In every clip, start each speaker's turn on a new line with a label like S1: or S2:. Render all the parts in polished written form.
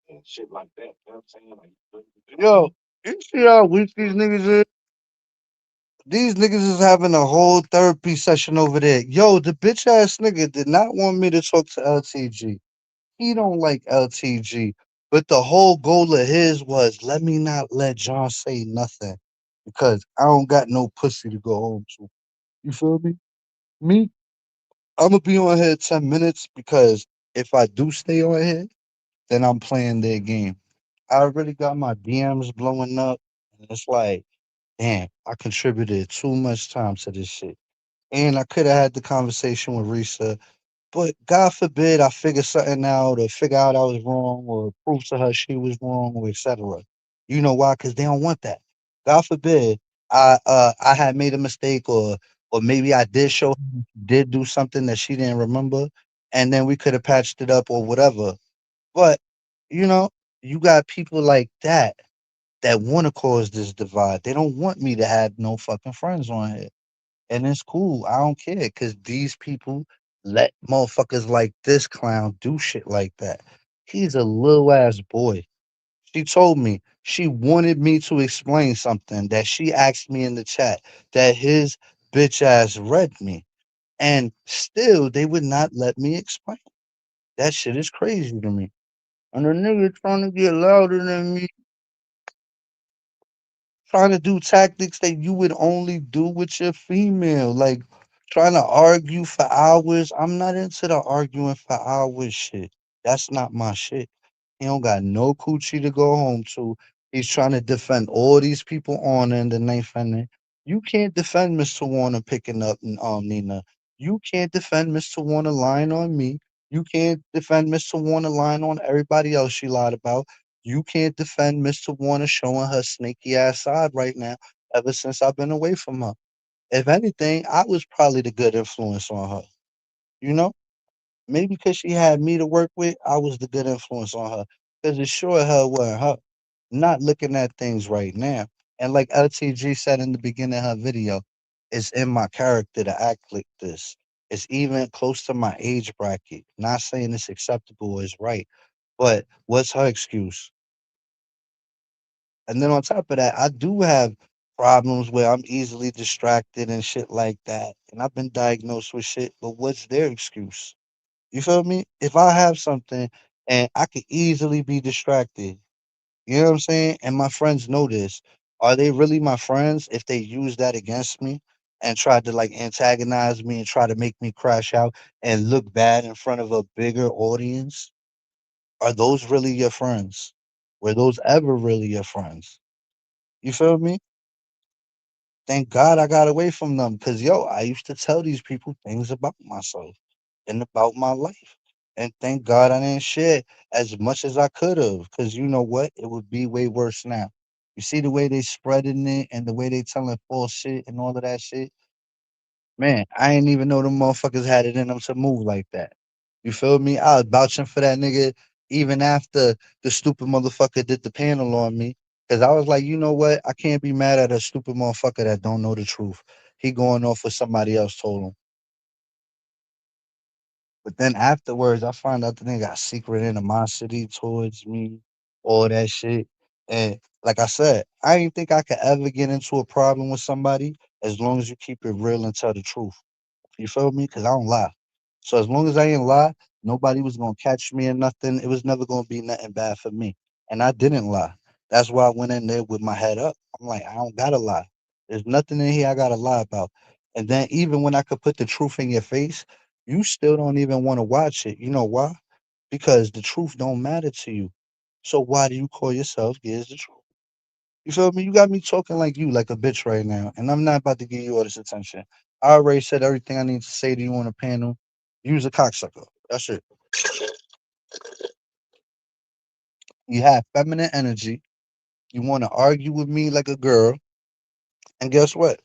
S1: and shit like that. You know what I'm saying? Like,
S2: Yo, you see how weak these niggas is? These niggas is having a whole therapy session over there. Yo, the bitch ass nigga did not want me to talk to LTG. He don't like LTG. But the whole goal of his was let me not let John say nothing because I don't got no pussy to go home to. You feel me? Me, I'm gonna be on here 10 minutes because if I do stay on here, then I'm playing their game. I already got my DMs blowing up, and it's like, damn, I contributed too much time to this shit. And I could have had the conversation with Risa, but God forbid I figure something out or figure out I was wrong or prove to her she was wrong or etc. You know why? Because they don't want that. God forbid I had made a mistake or maybe I did show her did do something that she didn't remember, and then we could have patched it up or whatever. But you know, you got people like that want to cause this divide. They don't want me to have no fucking friends on here. And it's cool. I don't care because these people let motherfuckers like this clown do shit like that. He's a little ass boy. She told me she wanted me to explain something that she asked me in the chat that his bitch ass read me. And still, they would not let me explain. That shit is crazy to me. And the nigga trying to get louder than me, trying to do tactics that you would only do with your female, like trying to argue for hours. I'm not into the arguing for hours shit. That's not my shit. He don't got no coochie to go home to. He's trying to defend all these people on in the ninth inning. You can't defend Mr. Warner picking up Nina. You can't defend Mr. Warner lying on me. You can't defend Mr. Warner lying on everybody else she lied about. You can't defend Mr. Warner showing her snaky ass side right now ever since I've been away from her. If anything, I was probably the good influence on her. You know? Maybe because she had me to work with, I was the good influence on her. Because it sure hell wasn't her. Not looking at things right now. And like LTG said in the beginning of her video, it's in my character to act like this. It's even close to my age bracket. Not saying it's acceptable or it's right. But what's her excuse? And then on top of that, I do have problems where I'm easily distracted and shit like that. And I've been diagnosed with shit, but what's their excuse? You feel me? If I have something and I could easily be distracted, you know what I'm saying? And my friends know this. Are they really my friends if they use that against me and try to like antagonize me and try to make me crash out and look bad in front of a bigger audience? Are those really your friends? Were those ever really your friends? You feel me? Thank God I got away from them because, yo, I used to tell these people things about myself and about my life. And thank God I didn't share as much as I could have because you know what? It would be way worse now. You see the way they spreading it and the way they telling false shit and all of that shit? Man, I ain't even know them motherfuckers had it in them to move like that. You feel me? I was vouching for that nigga even after the stupid motherfucker did the panel on me. Cause I was like, you know what? I can't be mad at a stupid motherfucker that don't know the truth. He going off what somebody else told him. But then afterwards, I find out the nigga got secret animosity towards me, all that shit. And like I said, I didn't think I could ever get into a problem with somebody as long as you keep it real and tell the truth. You feel me? Because I don't lie. So as long as I ain't lie, nobody was gonna catch me or nothing. It was never gonna be nothing bad for me. And I didn't lie. That's why I went in there with my head up. I'm like, I don't gotta lie. There's nothing in here I gotta lie about. And then even when I could put the truth in your face, you still don't even want to watch it. You know why? Because the truth don't matter to you. So why do you call yourself Here's the Truth? You feel me? You got me talking like you, like a bitch right now, and I'm not about to give you all this attention. I already said everything I need to say to you on the panel. Use a cocksucker. That's it. You have feminine energy. You want to argue with me like a girl, and guess what?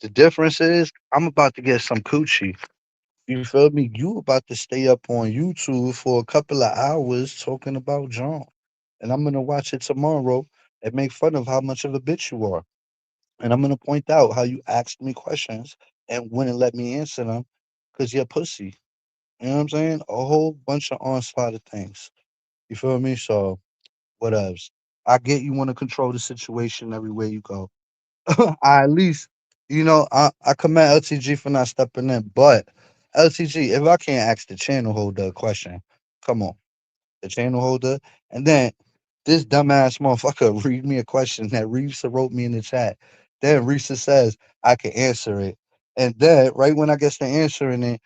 S2: The difference is I'm about to get some coochie. You feel me? You about to stay up on YouTube for a couple of hours talking about John, and I'm gonna watch it tomorrow and make fun of how much of a bitch you are. And I'm gonna point out how you asked me questions and wouldn't let me answer them because you're pussy. You know what I'm saying? A whole bunch of onslaught of things. You feel me? So what else? I get you want to control the situation everywhere you go. I at least, I commend LTG for not stepping in. But LTG, if I can't ask the channel holder a question, come on, the channel holder, and then this dumbass motherfucker read me a question that Risa wrote me in the chat. Then Risa says I can answer it, and then right when I get to answering it,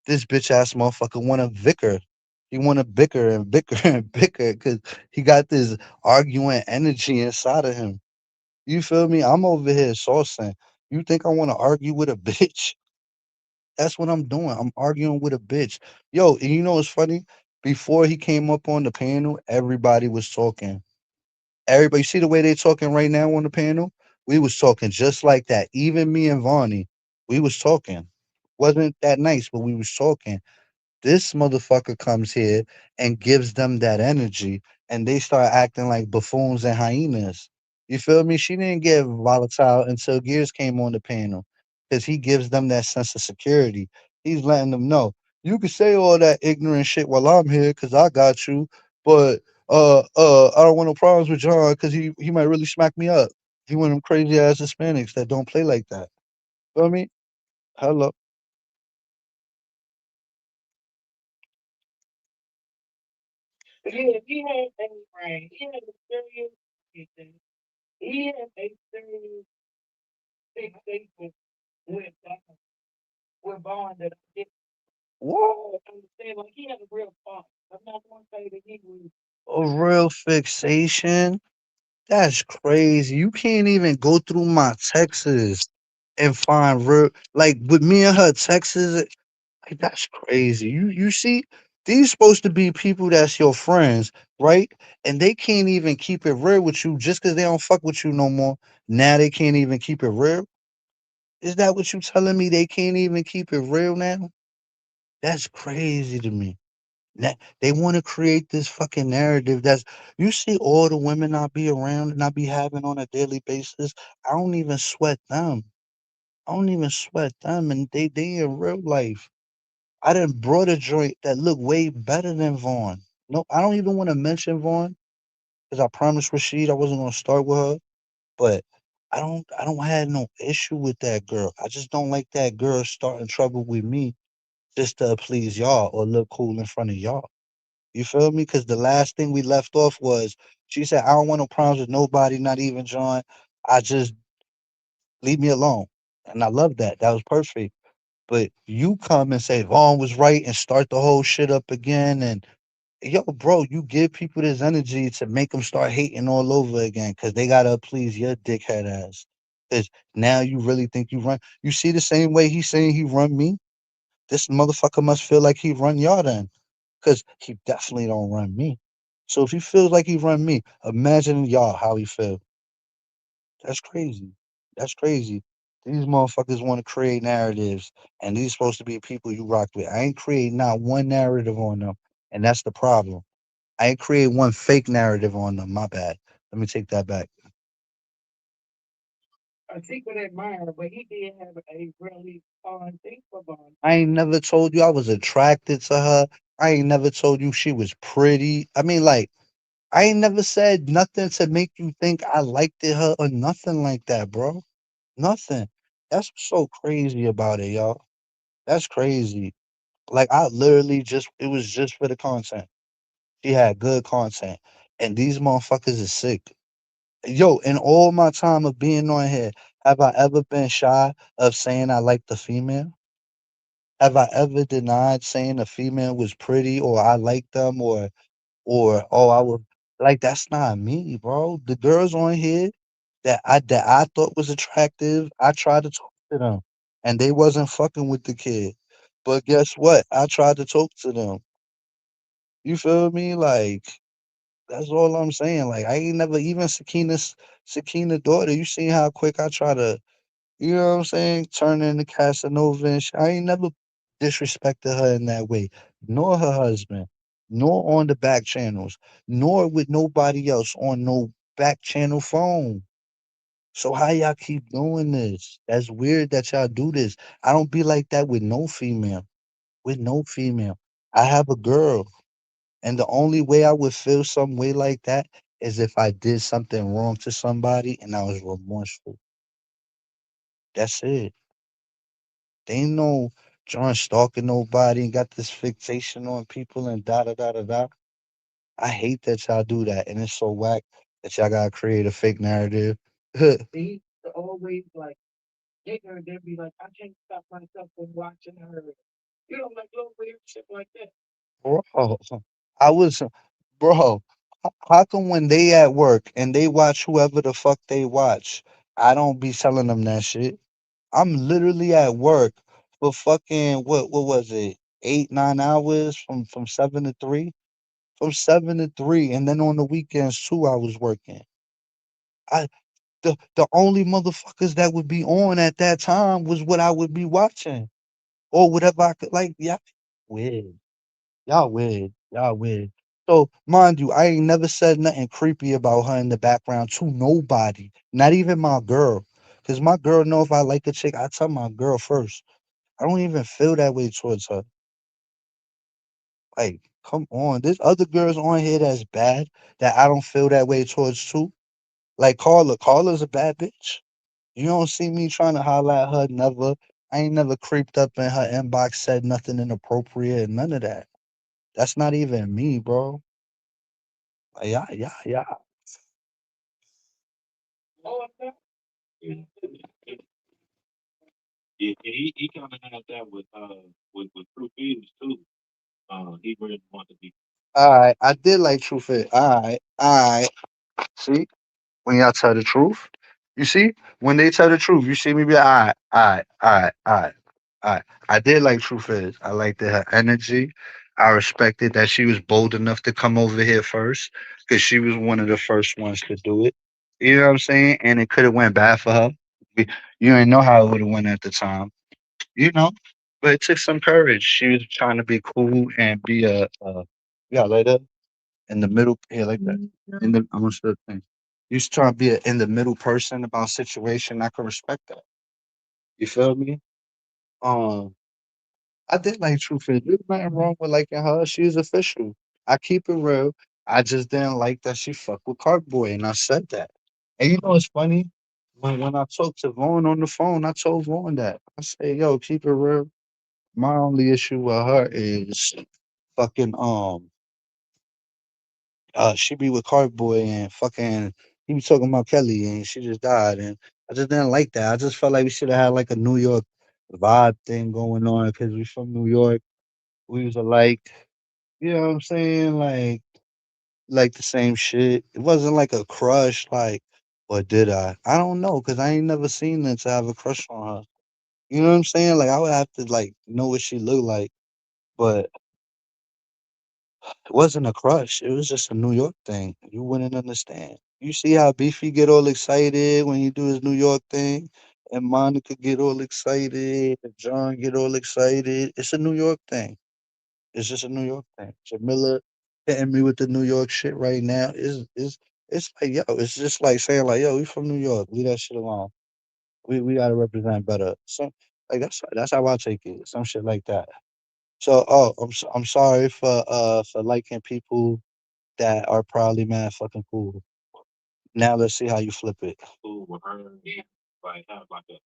S2: this bitch ass motherfucker want to bicker. He want to bicker and bicker and bicker because he got this arguing energy inside of him. You feel me? I'm over here saucing. You think I want to argue with a bitch? That's what I'm doing. I'm arguing with a bitch. Yo, and you know what's funny? Before he came up on the panel, everybody was talking. Everybody, see the way they talking right now on the panel? We was talking just like that. Even me and Vonnie, we was talking. Wasn't that nice, but we was talking. This motherfucker comes here and gives them that energy, and they start acting like buffoons and hyenas. You feel me? She didn't get volatile until Gears came on the panel because he gives them that sense of security. He's letting them know you can say all that ignorant shit while I'm here because I got you, but I don't want no problems with John because he might really smack me up. He one of them crazy ass Hispanics that don't play like that. Feel me? Hello.
S3: Yeah, he had a brain. He had a serious fixation. He had a serious fixation with with Bond that I didn't
S2: What?
S3: understand. Like he had a real funk. I'm not gonna say that he was
S2: A real fixation? That's crazy. You can't even go through my texts and find real like with me and her texts. Like that's crazy. You see, these supposed to be people that's your friends, right? And they can't even keep it real with you just because they don't fuck with you no more. Now they can't even keep it real. Is that what you telling me? They can't even keep it real now? That's crazy to me. They want to create this fucking narrative that's you see all the women I be around and I be having on a daily basis. I don't even sweat them. I don't even sweat them, and they in real life. I done brought a joint that look way better than Vaughn. No, I don't even want to mention Vaughn because I promised Rashid I wasn't gonna start with her. But I don't have no issue with that girl. I just don't like that girl starting trouble with me just to please y'all or look cool in front of y'all. You feel me? Because the last thing we left off was she said, I don't want no problems with nobody, not even John. I just leave me alone. And I love that. That was perfect. But you come and say Vaughn was right and start the whole shit up again. And yo, bro, you give people this energy to make them start hating all over again because they got to please your dickhead ass. Because now you really think you run. You see the same way he's saying he run me? This motherfucker must feel like he run y'all then, because he definitely don't run me. So if he feels like he run me, imagine y'all how he feel. That's crazy. That's crazy. These motherfuckers want to create narratives, and these supposed to be people you rock with. I ain't create not one narrative on them, and that's the problem. I ain't create one fake narrative on them. My bad. Let me take that back.
S3: a secret admirer, but he did have a really fun thing for Bond.
S2: I ain't never told you I was attracted to her. I ain't never told you she was pretty. I mean, like, I ain't never said nothing to make you think I liked it her or nothing like that, bro. Nothing. That's what's so crazy about it, y'all. That's crazy. Like I literally just it was just for the content. She had good content. And these motherfuckers is sick. Yo, in all my time of being on here, have I ever been shy of saying I like the female? Have I ever denied saying a female was pretty or I like them or oh I would like that's not me, bro. The girls on here that I thought was attractive, I tried to talk to them and they wasn't fucking with the kid. But guess what? I tried to talk to them. You feel me? Like that's all I'm saying. Like I ain't never even Sakina daughter. You seen how quick I try to, you know what I'm saying, turn into Casanova and shit. I ain't never disrespected her in that way, nor her husband, nor on the back channels, nor with nobody else on no back channel phone. So how y'all keep doing this? That's weird that y'all do this. I don't be like that with no female. With no female. I have a girl And the only way I would feel some way like that is if I did something wrong to somebody and I was remorseful. That's it. They ain't no John stalking nobody and got this fixation on people and da da da da da. I hate that y'all do that, and it's so whack that y'all gotta create a fake narrative.
S3: They always like nigga, they'll be like, I can't stop myself from watching her. You know, like little weird shit like that.
S2: Bro, I was, bro. How come when they at work and they watch whoever the fuck they watch, I don't be telling them that shit? I'm literally at work for fucking what was it? 8, 9 hours from 7 to 3, from 7 to 3, and then on the weekends too, I was working. I the only motherfuckers that would be on at that time was what I would be watching or whatever I could like. Yeah, weird. Y'all weird. Y'all weird. So mind you, I ain't never said nothing creepy about her in the background to nobody, not even my girl. Cause my girl know if I like a chick, I tell my girl first. I don't even feel that way towards her. Like, come on. There's other girls on here that's bad that I don't feel that way towards too. Like Carla. Carla's a bad bitch. You don't see me trying to holler at her, never. I ain't never creeped up in her inbox, said nothing inappropriate, none of that. That's not even me, bro. Like, yeah, yeah, yeah.
S3: Oh, no.
S1: Yeah, he kind of had that with True Feelings too. He really wanted to be.
S2: All right, I did like Truth It. All right. See, when y'all tell the truth, you see, when they tell the truth, you see me be all right. I did like Truth Is. I liked her energy. I respected that she was bold enough to come over here first because she was one of the first ones to do it. You know what I'm saying? And it could have went bad for her. You ain't know how it would have went at the time, you know. But it took some courage. She was trying to be cool and be yeah, like that in the middle, yeah, like that. In the I'm gonna start thing. You was trying to be a in the middle person about situation. I can respect that. You feel me? Um, I did like Truth Is. There's nothing wrong with liking her. She's official. I keep it real. I just didn't like that she fucked with Cartboy, and I said that. And you know what's funny? When I talked to Vaughn on the phone, I told Vaughn that. I said, yo, keep it real. My only issue with her is fucking she be with Cartboy and fucking he be talking about Kelly and she just died and I just didn't like that. I just felt like we should have had like a New York vibe thing going on because we from New York. We was alike. You know what I'm saying? Like the same shit. It wasn't like a crush, like, or did I? I don't know, cause I ain't never seen her to have a crush on her. You know what I'm saying? Like I would have to like know what she looked like, but it wasn't a crush. It was just a New York thing. You wouldn't understand. You see how Beefy get all excited when he do his New York thing, and Monica get all excited, and John get all excited. It's a New York thing. It's just a New York thing. Jamila hitting me with the New York shit right now is it's like yo, it's just like saying like yo, we from New York, leave that shit alone. We gotta represent better. So like that's how I take it. Some shit like that. So I'm sorry for liking people that are probably mad fucking cool. Now let's see how you flip it.
S1: Cool with her, like have like a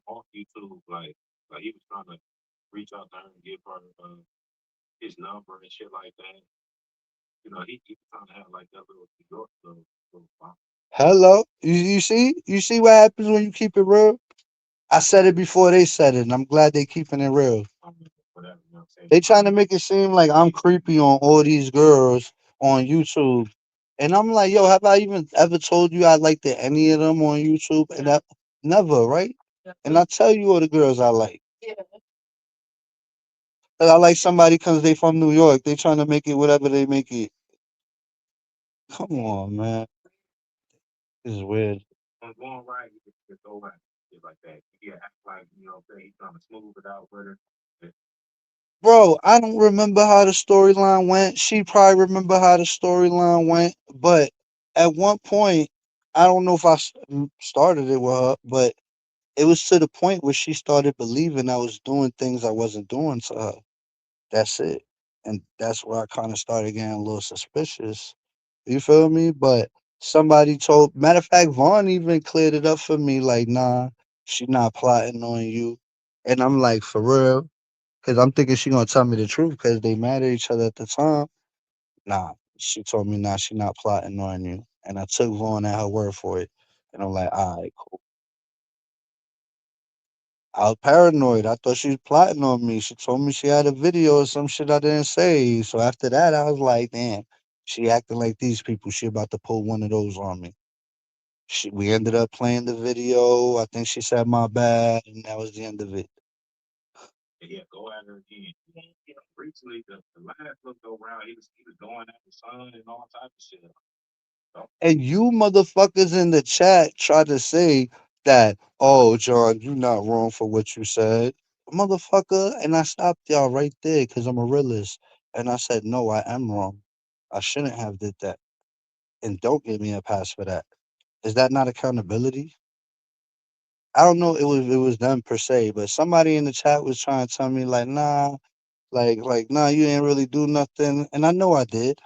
S1: off YouTube, like he was trying to reach out to her and give her his number and shit like that. You know, he was trying to have like that little New York little bump,
S2: Hello, you see what happens when you keep it real. I said it before they said it, and I'm glad they keeping it real.
S1: whatever. You know what I'm saying?
S2: They trying to make it seem like I'm creepy on all these girls on YouTube, and I'm like, yo, have I even ever told you I liked any of them on YouTube? And that never, right? And I tell you all the girls I like.
S3: Yeah.
S2: But I like somebody because they from New York. They trying to make it whatever they make it. Come on, man. This is weird.
S1: On going right, you just go right, shit like that. He act like you know, what I'm saying he's trying to smooth it out with her. But
S2: Bro, I don't remember how the storyline went. She probably remember how the storyline went, but at one point, I don't know if started it with her, but it was to the point where she started believing I was doing things I wasn't doing to her. That's it. and that's where I kind of started getting a little suspicious. You feel me? But somebody told, matter of fact, Vaughn even cleared it up for me. Like, nah, she not plotting on you, and I'm like, for real, because I'm thinking she gonna tell me the truth because they mad at each other at the time. Nah, she told me, nah, she not plotting on you, and I took Vaughn at her word for it, and I'm like, all right, cool. I was paranoid. I thought she was plotting on me. She told me she had a video or some shit I didn't say. So after that, I was like, damn, she acting like these people. She about to pull one of those on me. We ended up playing the video. I think she said my bad, and that was the end of it.
S1: And yeah, go at her again. Recently, the last little go round, he was going at the son and all type of shit. So,
S2: And you motherfuckers in the chat try to say that, oh, John, you not wrong for what you said. Motherfucker. And I stopped y'all right there because I'm a realist. And I said, no, I am wrong. I shouldn't have did that. And don't give me a pass for that. Is that not accountability? I don't know. It was them per se, but somebody in the chat was trying to tell me like, nah, nah, you ain't really do nothing, and I know I did,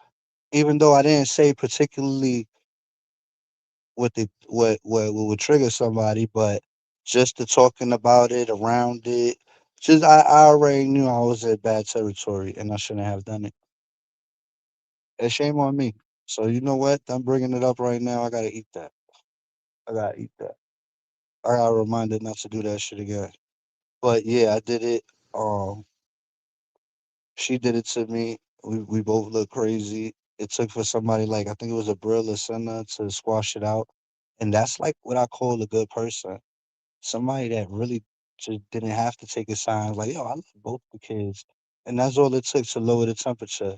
S2: even though I didn't say particularly what would trigger somebody, but just the talking about it around it, just I already knew I was in bad territory and I shouldn't have done it. And shame on me. So you know what? I'm bringing it up right now. I gotta eat that. I gotta eat that. I got reminded not to do that shit again. But yeah, I did it. Um, she did it to me. We both look crazy. It took for somebody like I think it was a Brill or Senna to squash it out, and that's like what I call a good person. Somebody that really just didn't have to take a sign like, yo, I love both the kids, and that's all it took to lower the temperature.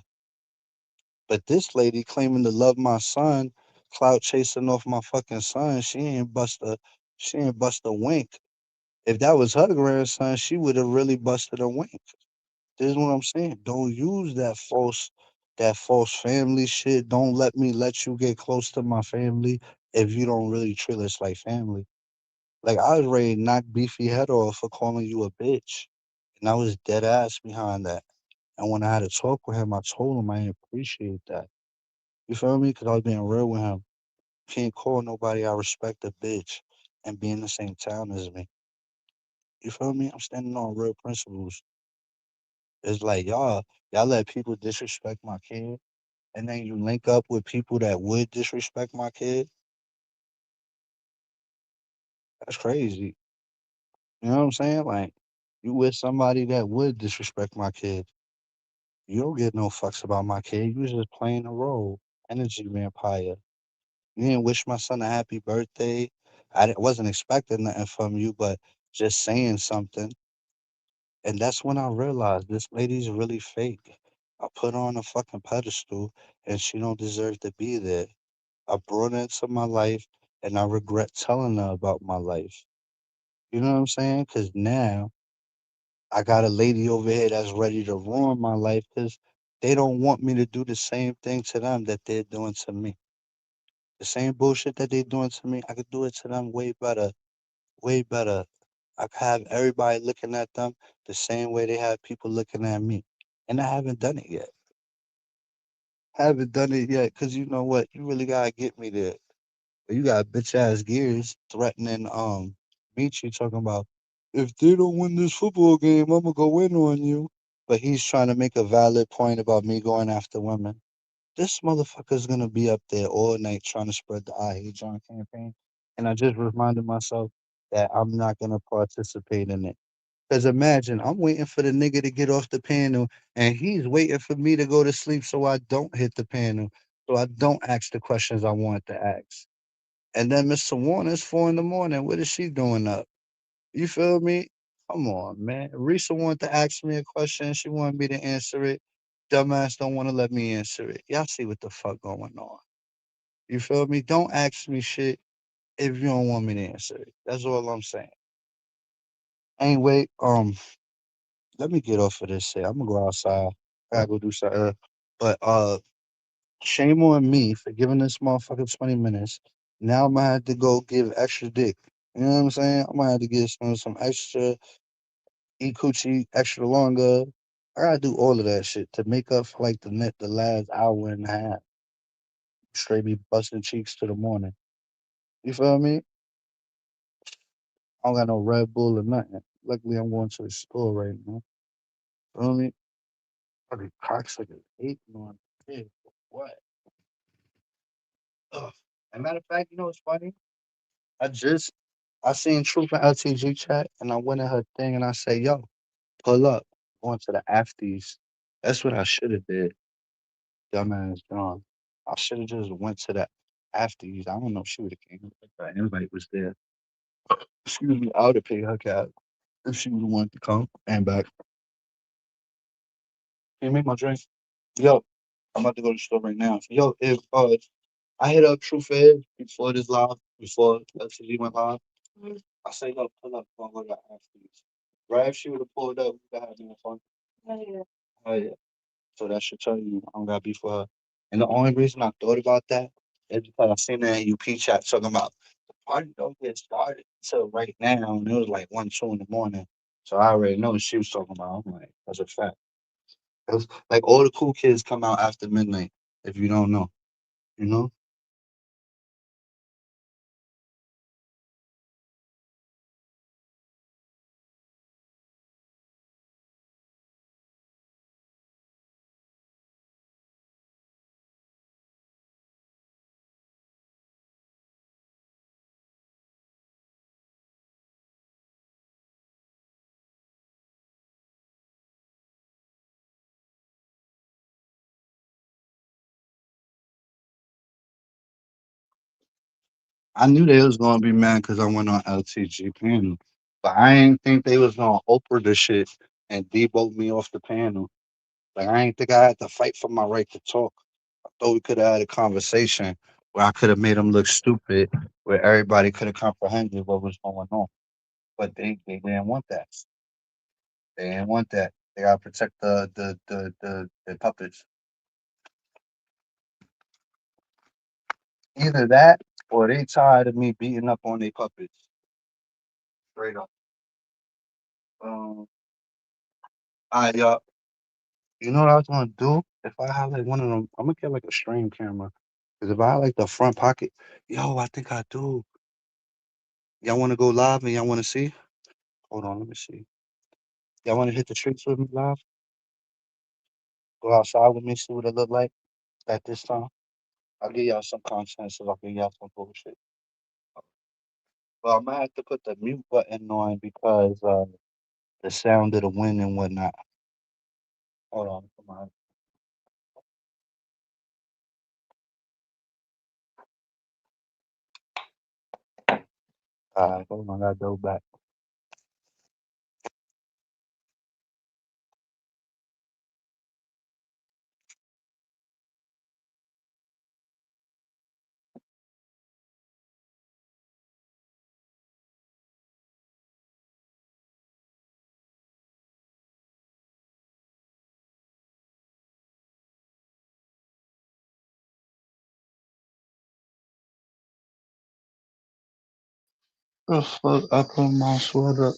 S2: But this lady claiming to love my son, clout chasing off my fucking son, she ain't bust a wink. If that was her grandson, she would have really busted a wink. This is what I'm saying. Don't use that false family shit. Don't let you get close to my family if you don't really treat us like family. Like I was ready to knock Beefy head off for calling you a bitch. And I was dead ass behind that. And when I had to talk with him, I told him I didn't appreciate that. You feel me? Because I was being real with him. Can't call nobody I respect a bitch and be in the same town as me. You feel me? I'm standing on real principles. It's like y'all let people disrespect my kid, and then you link up with people that would disrespect my kid. That's crazy. You know what I'm saying? Like you with somebody that would disrespect my kid. You don't get no fucks about my kid. You was just playing a role. Energy vampire. You didn't wish my son a happy birthday. Wasn't expecting nothing from you, but just saying something. And that's when I realized this lady's really fake. I put her on a fucking pedestal and she don't deserve to be there. I brought her into my life and I regret telling her about my life. You know what I'm saying? Because now I got a lady over here that's ready to ruin my life because they don't want me to do the same thing to them that they're doing to me. The same bullshit that they're doing to me, I could do it to them way better, way better. I could have everybody looking at them the same way they have people looking at me. And I haven't done it yet. Haven't done it yet because you know what? You really gotta get me there. But you got bitch ass gears threatening Michi talking about if they don't win this football game, I'ma go in on you. But he's trying to make a valid point about me going after women. This motherfucker's gonna be up there all night trying to spread the I Hate John campaign. And I just reminded myself that I'm not gonna participate in it. Cause imagine I'm waiting for the nigga to get off the panel and he's waiting for me to go to sleep so I don't hit the panel. So I don't ask the questions I want to ask. And then Mr. Warner's 4 in the morning. What is she doing up? You feel me? Come on, man. Risa wanted to ask me a question. She wanted me to answer it. Dumbass don't want to let me answer it. Y'all see what the fuck going on. You feel me? Don't ask me shit if you don't want me to answer it. That's all I'm saying. Anyway, let me get off of this shit. I'm gonna go outside. I gotta go do something. But shame on me for giving this motherfucker 20 minutes. Now I'm gonna have to go give extra dick. You know what I'm saying? I'm gonna have to get some extra, eat coochie extra longer. I gotta do all of that shit to make up for like the last hour and a half. Straight be busting cheeks to the morning. You feel me? I don't got no Red Bull or nothing. Luckily, I'm going to the store right now. Feel me? Probably cocksucker hating on me. What? Ugh. As a matter of fact, you know what's funny? I just I seen Truth in LTG chat, and I went in her thing and I said, "Yo, pull up, going to the afties." That's what I should have did. Dumbass John. I should have just went to the afties. I don't know if she would have came. If the invite was there. Excuse me, I would have paid her cab if she would have wanted to come and back. Can you make my drink? Yo, I'm about to go to the store right now. Yo, if I hit up Truth Ed before this live, before LTG went live, I say, yo, pull up, I'm gonna go to the afties. Right if she would have pulled up, we could have been fun. Oh yeah. Oh yeah. So that should tell you I don't got beef for her. And the only reason I thought about that is because I seen that in UP chat talking about the party don't get started until right now, and it was like 1, 2 in the morning. So I already know what she was talking about. I'm like, that's a fact. It was like all the cool kids come out after midnight. If you don't know, you know. I knew they was gonna be mad because I went on LTG panel, but I ain't think they was gonna Oprah the shit and debote me off the panel. Like I ain't think I had to fight for my right to talk. I thought we could have had a conversation where I could have made them look stupid, where everybody could have comprehended what was going on. But they didn't want that. They didn't want that. They gotta protect the puppets. Either that or they tired of me beating up on their puppets. Straight up. Um, y'all. You know what I was gonna do? If I had like one of them, I'm gonna get like a stream camera. Cause if I had like the front pocket, yo, I think I do. Y'all want to go live and y'all want to see? Hold on, let me see. Y'all want to hit the streets with me live? Go outside with me, see what it look like at this time. I'll give y'all some content so I can give y'all some bullshit. Well, I'm gonna have to put the mute button on because the sound of the wind and whatnot. Hold on, come on. Hold on, I gotta go back. The fuck? I put my sweater.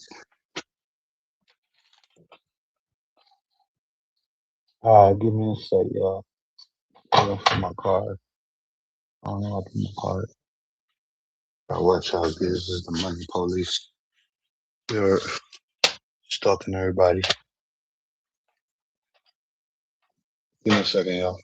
S2: Give me a sec, y'all. Hold on for my card. I don't know how to put my card. Watch out, this is the money police. They're stalking everybody. Give me a second, y'all.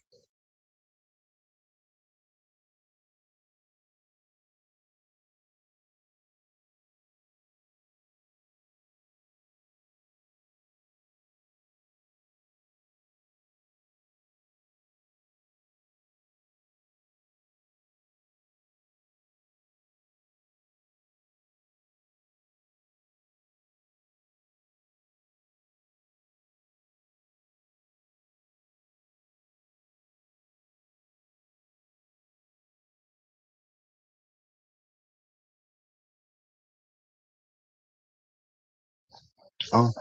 S2: Oh,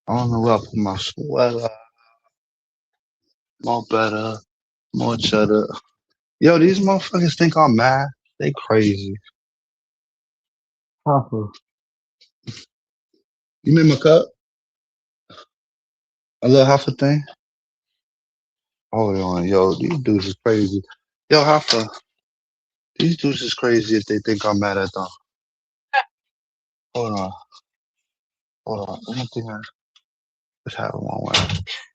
S2: I don't know where I put my sweater. More better, more cheddar. Yo, these motherfuckers think I'm mad. They crazy. Papa, you made my cup? A little Hoffa thing. Hold on, yo, these dudes is crazy. Yo, Hoffa, these dudes is crazy if they think I'm mad at them. Hold on, hold on. I don't think I just have one way.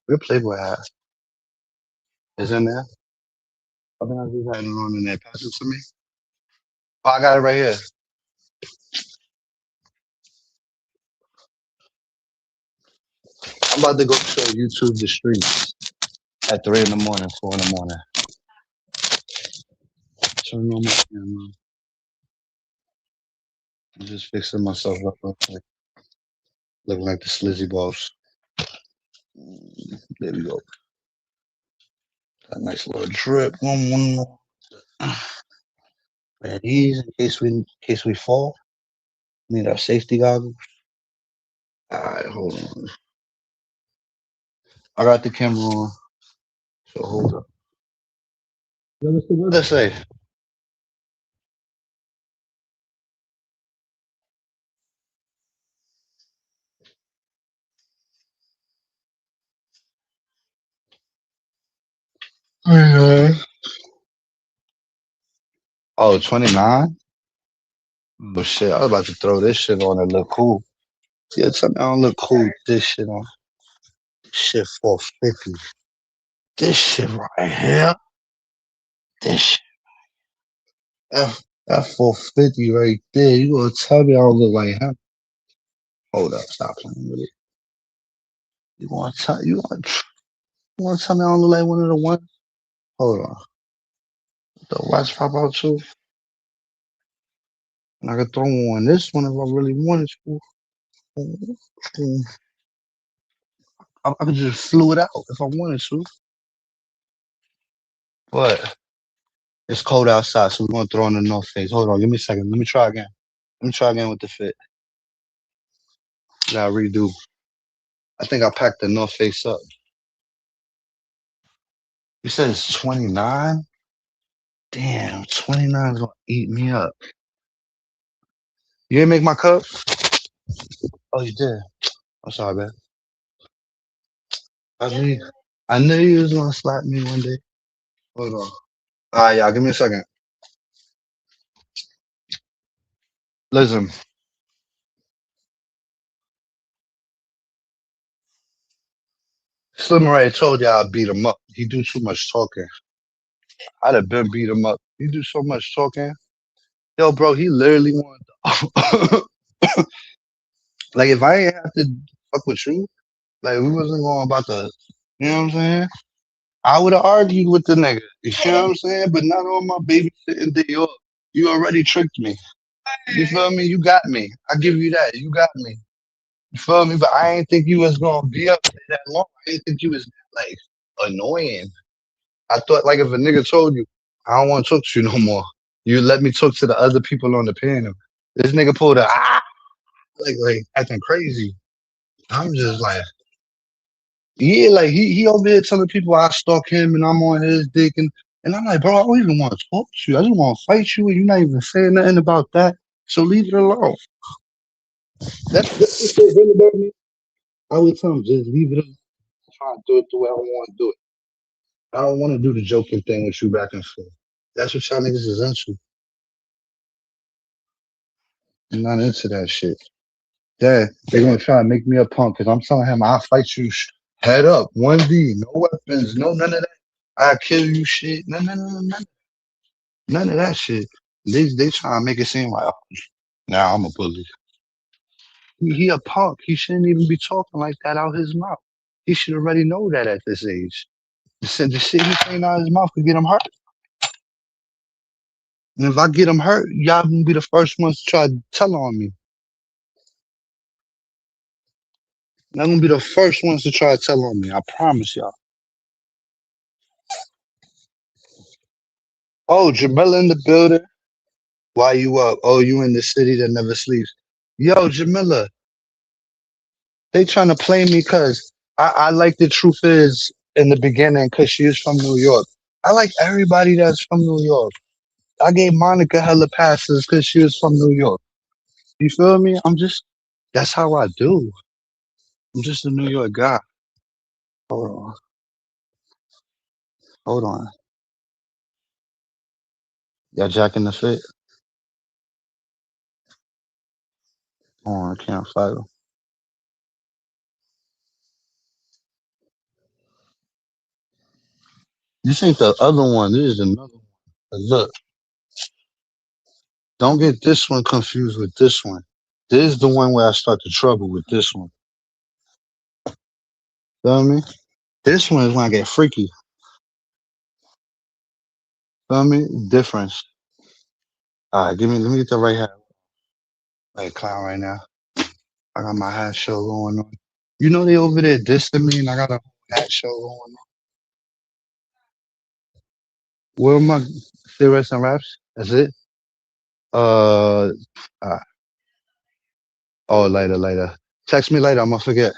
S2: Where Playboy at? Is in there? I think I just had it on in there. Pass it to me. Oh, I got it right here. I'm about to go show YouTube the streets at 3 in the morning, 4 in the morning. Turn on my camera. I'm just fixing myself up real quick. Looking like the Slizzy Boss. There we go. Got a nice little drip. One more. Wear these in case we fall. Need our safety goggles. Alright, hold on. I got the camera on. So hold up. What's the weather say? Oh, 29? Oh shit, I was about to throw this shit on and look cool. Yeah, tell me I don't look cool with this shit on. Shit 450. This shit right here. This shit. That 450 right there. You gonna tell me I don't look like him? Hold up, stop playing with it. You wanna tell me I don't look like one of the ones? Hold on. The watch pop out too. And I could throw on this one if I really wanted to. I could just flew it out if I wanted to. But it's cold outside, so we're gonna throw on the North Face. Hold on, give me a second. Let me try again. Let me try again with the fit. Gotta redo. I think I packed the North Face up. You said it's 29? Damn, 29 is gonna eat me up. You didn't make my cup? Oh, you did. I'm sorry, man. I knew you was gonna slap me one day. Hold on. All right, y'all, give me a second. Listen, Slim already told y'all I beat him up. He do too much talking. I'd have been beat him up. He do so much talking. Yo, bro, he literally wanted to like if I ain't have to fuck with you, like we wasn't going about the you know what I'm saying? I would have argued with the nigga. You know what I'm saying? But not on my babysitting day off. You already tricked me. You feel me? You got me. I give you that. You got me. You feel me? But I ain't think you was gonna be up there that long. I didn't think you was like annoying. I thought like if a nigga told you, I don't want to talk to you no more. You let me talk to the other people on the panel. This nigga pulled a like acting crazy. I'm just like, yeah, like he over there telling people I stalk him and I'm on his dick and I'm like, bro, I don't even want to talk to you. I just want to fight you and you're not even saying nothing about that. So leave it alone. That's what they really about me. I would tell him just leave it alone. Try to do it the way I want to do it. I don't want to do the joking thing with you back and forth. That's what y'all niggas is into. I'm not into that shit. Yeah, they're gonna try to make me a punk because I'm telling him I'll fight you head up, 1D, no weapons, no none of that. I'll kill you shit. None of that shit. They try to make it seem like now I'm a bully. He a punk. He shouldn't even be talking like that out his mouth. He should already know that at this age. The shit he's saying out his mouth could get him hurt. And if I get him hurt, y'all gonna be the first ones to try to tell on me. Y'all gonna be the first ones to try to tell on me. I promise y'all. Oh, Jamila in the building. Why you up? Oh, you in the city that never sleeps. Yo, Jamila, they trying to play me because I like the truth is in the beginning because she is from New York. I like everybody that's from New York. I gave Monica hella passes because she was from New York. You feel me? That's how I do. I'm just a New York guy. Hold on. Hold on. Y'all jacking the fit? Oh, I can't follow. This ain't the other one. This is another one. Look, don't get this one confused with this one. This is the one where I start the trouble with this one. Feel me? This one is when I get freaky. Feel me? Difference. All right, let me get the right hat. Like clown right now. I got my hat show going on. You know they over there dissing me and I got a hat show going on. Where am I? Cigarettes and raps? That's it? Uh, uh oh, later. Text me later, I'm gonna forget.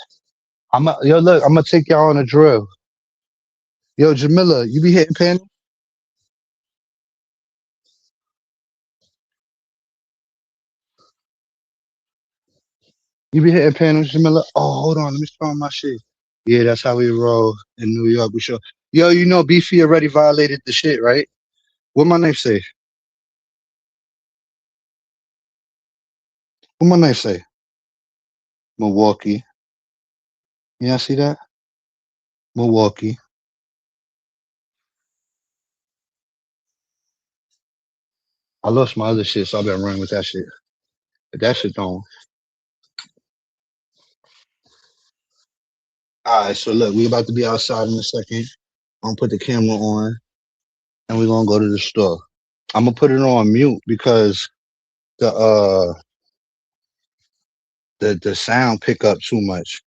S2: Yo, look, I'm gonna take y'all on a drill. Yo, Jamila, you be hitting panels? You be hitting panels, Jamila? Oh, hold on, let me start my shit. Yeah, that's how we roll in New York. We show. Yo, you know Beefy already violated the shit, right? What my knife say? What my knife say? Milwaukee. Yeah, see that? Milwaukee. I lost my other shit, so I've been running with that shit. But that shit don't. Alright, so look, we about to be outside in a second. I'm gonna put the camera on and we're gonna go to the store. I'm gonna put it on mute because the the sound pick up too much.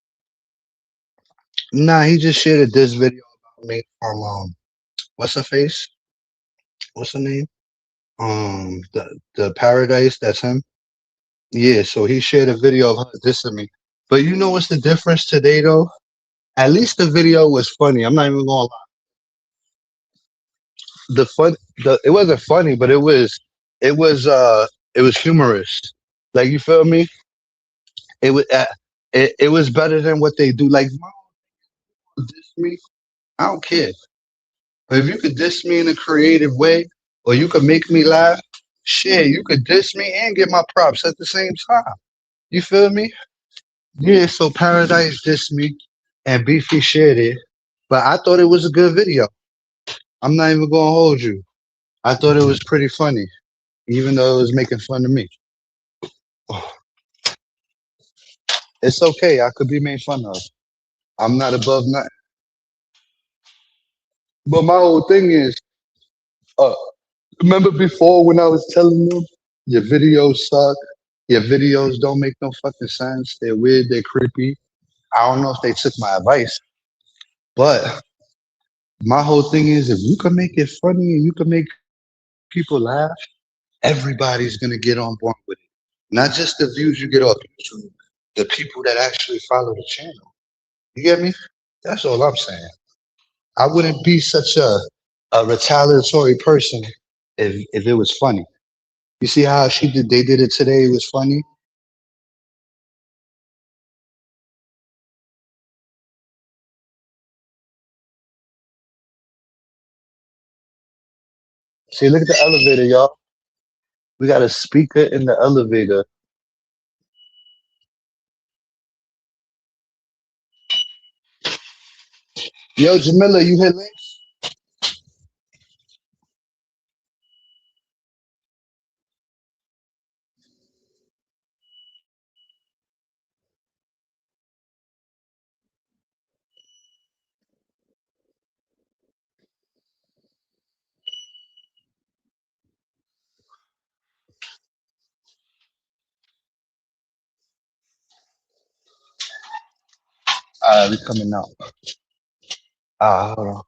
S2: Nah, he just shared this video about me from what's her face? What's her name? The Paradise, that's him. Yeah, so he shared a video of her dissing me. But you know what's the difference today though? At least the video was funny. I'm not even gonna lie. It wasn't funny, but it was humorous. Like you feel me? It was it was better than what they do. Like diss me, I don't care. But if you could diss me in a creative way, or you could make me laugh, shit, you could diss me and get my props at the same time. You feel me? Yeah, so Paradise dissed me and Beefy shared it. But I thought it was a good video. I'm not even gonna hold you. I thought it was pretty funny, even though it was making fun of me. It's okay. I could be made fun of. I'm not above nothing. But my whole thing is, uh, remember before when I was telling them your videos suck, your videos don't make no fucking sense. They're weird. They're creepy. I don't know if they took my advice, but my whole thing is, if you can make it funny and you can make people laugh, everybody's gonna get on board with it. Not just the views you get off YouTube, the people that actually follow the channel. You get me? That's all I'm saying. I wouldn't be such a retaliatory person if it was funny. You see how they did it today, it was funny. See, look at the elevator, y'all. We got a speaker in the elevator. Yo, Jamila, you hit links? We coming out. Hold on.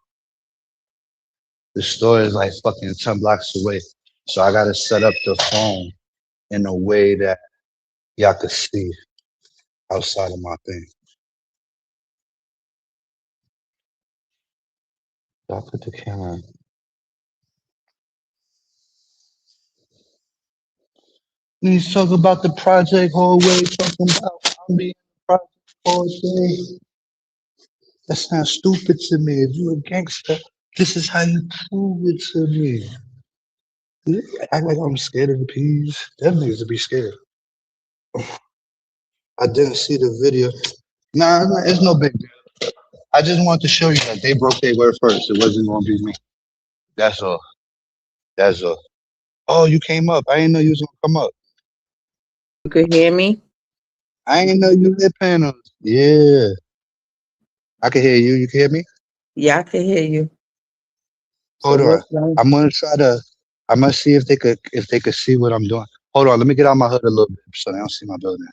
S2: The store is like fucking 10 blocks away. So I gotta set up the phone in a way that y'all could see outside of my thing. Y'all put the camera in. He's talking about the project whole way, talking about I'm being in the project all day. That sounds stupid to me. If you a gangster, this is how you prove it to me. You act like I'm scared of the peas. Them niggas to be scared. I didn't see the video. Nah, it's no big deal. I just wanted to show you that they broke their word first. It wasn't gonna be me. That's all. That's all. Oh, you came up. I didn't know you was gonna come up.
S3: You could hear me?
S2: I didn't know you had panels. Yeah, I can hear you. You can hear me?
S3: Yeah, I can hear you. So
S2: Hold on.
S3: what's wrong?
S2: I'm gonna try to. I'm gonna see if they could see what I'm doing. Hold on. Let me get out my hood a little bit so they don't see my building.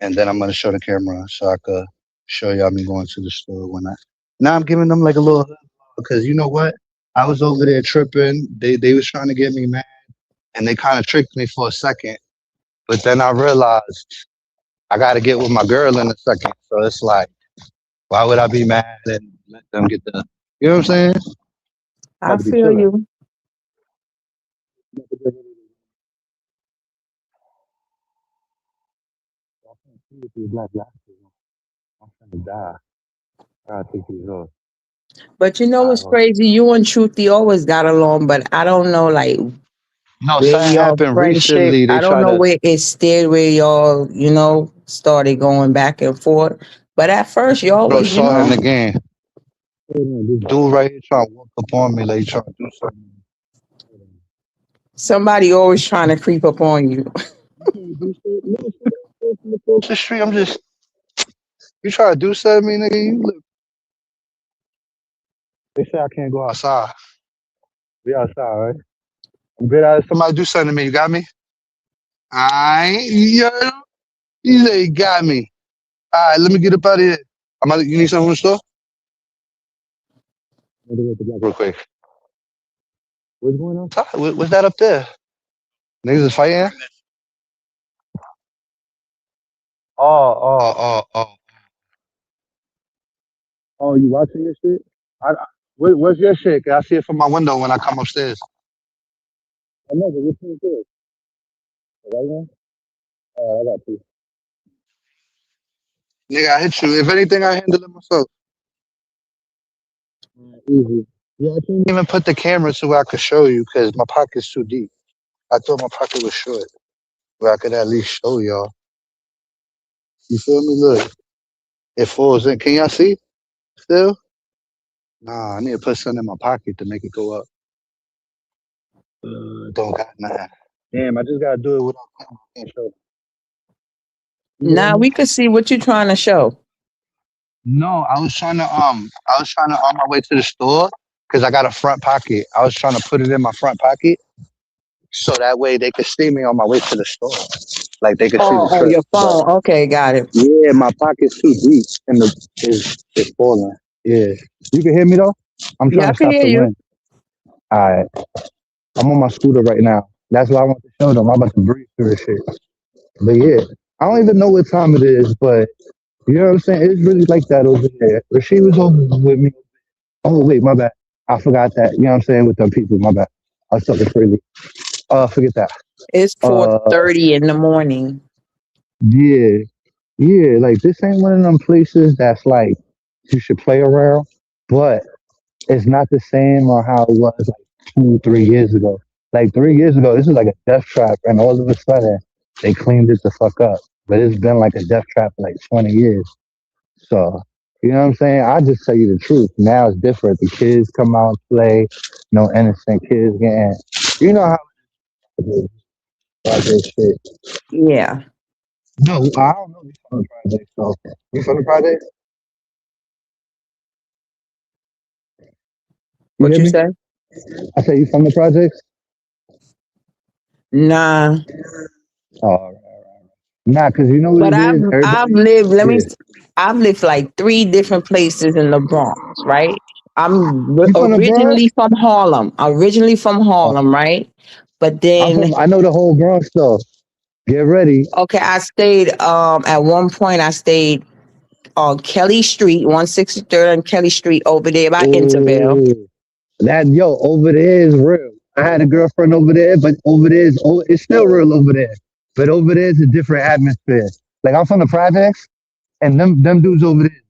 S2: And then I'm gonna show the camera so I could show y'all me going to the store when I. Now I'm giving them like a little because you know what? I was over there tripping. They was trying to get me mad, and they kind of tricked me for a second. But then I realized I got to get with my girl in a second. So it's like, why would I be mad and let them get the? You know what I'm saying?
S3: I
S2: About to be
S3: feel
S2: chilling.
S3: you.
S2: Black glasses. I'm finna die. I gotta take these off.
S3: But you know
S2: All right,
S3: what's
S2: hold on.
S3: crazy? You and Truthy always got along, but I don't know like
S2: No,
S3: where
S2: something
S3: y'all
S2: happened
S3: friendship.
S2: recently. They
S3: I don't
S2: tried
S3: know
S2: to.
S3: where it stayed, where y'all, started going back and forth. But at first y'all
S2: Bro,
S3: was,
S2: saw him again. This dude right here trying to walk up on me like he trying to do something.
S3: somebody always trying to creep up on you.
S2: Across the street, I'm just. You try to do something, to me, nigga. You look. They say I can't go outside. We outside, right? I'm good at it. Somebody do something to me. You got me? I yeah. You say you got me. All right, let me get up out of here. You need something from the store? Let me get the block real quick. What's going on? What's that up there? Niggas is fighting? Oh. Oh, you watching your shit? What's your shit? 'Cause I see it from my window when I come upstairs. I know, but what's your shit? Right now? Oh, I got you. Nigga, I hit you. If anything, I handle it myself. Easy. Yeah, I can't even put the camera to where I could show you because my pocket's too deep. I thought my pocket was short, where I could at least show y'all. You feel me? Look, it falls in. Can y'all see still? Nah, I need to put something in my pocket to make it go up. Don't got nothing. Damn, I just gotta do it without camera. I can't show. You hear
S3: Now
S2: me?
S3: we could see what you trying to show.
S2: No, I was trying to on my way to the store because I got a front pocket. I was trying to put it in my front pocket so that way they could see me on my way to the store. Like they could see the
S3: Oh,
S2: trip.
S3: your
S2: But
S3: phone. Okay, got it.
S2: yeah, my pocket's too deep and it's falling. Yeah. You can hear me though? I'm
S3: Yeah,
S2: trying
S3: I
S2: to
S3: can
S2: stop
S3: hear
S2: the
S3: you.
S2: wind. Alright. I'm on my scooter right now. That's what I want to show them. I'm about to breathe through this shit. But yeah. I don't even know what time it is, but you know what I'm saying? It's really like that over there. Rasheed was over with me. Oh wait, my bad. I forgot that. You know what I'm saying? With them people, my bad. I was talking freely. Forget that.
S3: It's
S2: Uh
S3: 4:30 in the morning.
S2: yeah. Yeah, like this ain't one of them places that's like you should play around, but it's not the same on how it was like 2, 3 years ago. Like 3 years ago, this was like a death trap, and all of a sudden they cleaned it the fuck up. But it's been like a death trap for like 20 years. So you know what I'm saying? I just tell you the truth. Now it's different. The kids come out and play, no innocent kids getting. You know how it is like this shit.
S3: Yeah.
S2: No, I don't know you from the project. So you from the project? You
S3: What
S2: hear
S3: you
S2: me?
S3: say?
S2: I say you from the projects?
S3: Nah.
S2: Oh, nah, cause you know what
S3: But
S2: it
S3: I've
S2: is.
S3: I've
S2: Everybody,
S3: lived.
S2: yeah.
S3: I've lived like three different places in the Bronx. Right.
S2: You from the Bronx?
S3: Originally from Harlem. Right. But then,
S2: I know the whole Bronx though. Get ready.
S3: okay, I stayed. At one point, I stayed on Kelly Street, 163rd and Kelly Street, over there by Intervale.
S2: Ooh, over there is real. I had a girlfriend over there, but it's still real over there. But over there is a different atmosphere. Like I'm from the projects, and them dudes over there.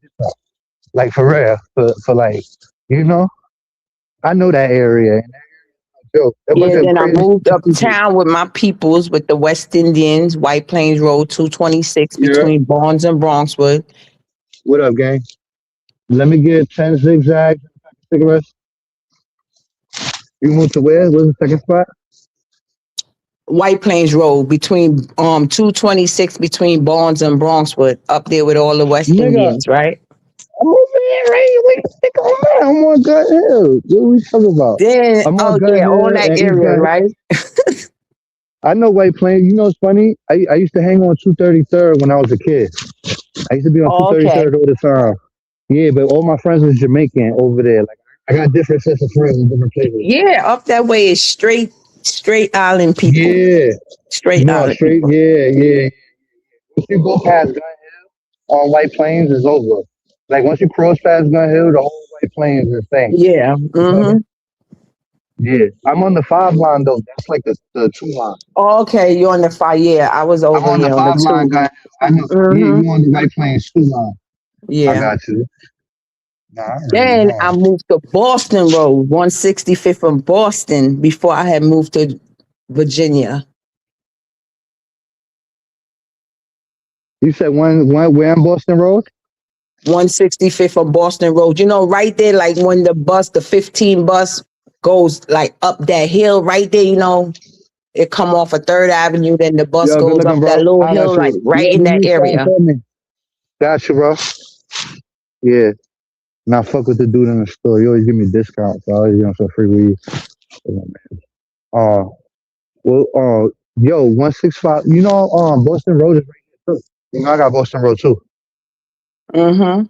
S2: Like for real, for like, you know, I know that area. And yo, a bunch
S4: Yeah,
S2: of
S4: then I
S2: crazy
S4: moved
S2: people.
S4: uptown with my peoples with the West Indians, White Plains Road 226
S2: Yeah.
S4: between Barnes and Bronxwood.
S2: What up, gang? Let me get 10 zigzags and a pack of cigarettes. You moved to where? What's the second spot?
S4: White Plains Road between 226 between Barnes and Bronxwood, up there with all the West
S2: Nigga,
S4: Indians, right?
S2: I'm over here, right? Wait, nigga, I'm on Gut Hill. What are we talking about?
S4: Then
S2: I'm on
S4: oh
S2: Gut
S4: yeah, all
S2: Hill
S4: that
S2: and East
S4: area,
S2: Gut Hill.
S4: right?
S2: I know White Plains. You know what's funny? I used to hang on 233rd when I was a kid. I used to be on
S4: Oh, okay.
S2: 233rd all the time. Yeah, but all my friends was Jamaican over there. Like I got different sets of friends in different places.
S4: Yeah, up that way is straight island people.
S2: Yeah.
S4: Straight
S2: No,
S4: island
S2: straight.
S4: people.
S2: Yeah, yeah. Once you go past Gun Hill on White Plains, is over. Like once you cross past Gun Hill, the whole White Plains is thing.
S4: Yeah.
S2: You feel me?
S4: Mm-hmm.
S2: Yeah. I'm on the 5 line though. That's like the 2 line.
S4: Okay, you're on the fire. Yeah, I was
S2: I'm
S4: over
S2: on the
S4: here on the
S2: 5 line,
S4: two.
S2: guy. I know. Yeah,
S4: Mm-hmm.
S2: you on the White Plains 2 line. I
S4: Yeah.
S2: got you. Nah, I already
S4: Then
S2: know.
S4: I moved to Boston Road, 165th from Boston before I had moved to Virginia.
S2: You said where in Boston Road?
S4: 165th from Boston Road. You know, right there, like when the 15 bus goes like up that hill right there, you know, it come off of Third Avenue, then the bus
S2: Yo, good
S4: goes up
S2: looking,
S4: that
S2: bro.
S4: little
S2: I got
S4: hill, like
S2: you.
S4: right
S2: Yo,
S4: in
S2: give
S4: that
S2: me something
S4: area.
S2: for me. Got you, bro. Yeah. Now fuck with the dude in the store. You always give me discounts. So I always give him some free weed. Uh, well, yo, 165. You know, Boston Road is right here too. You know, I got Boston Road too.
S4: Mm-hmm.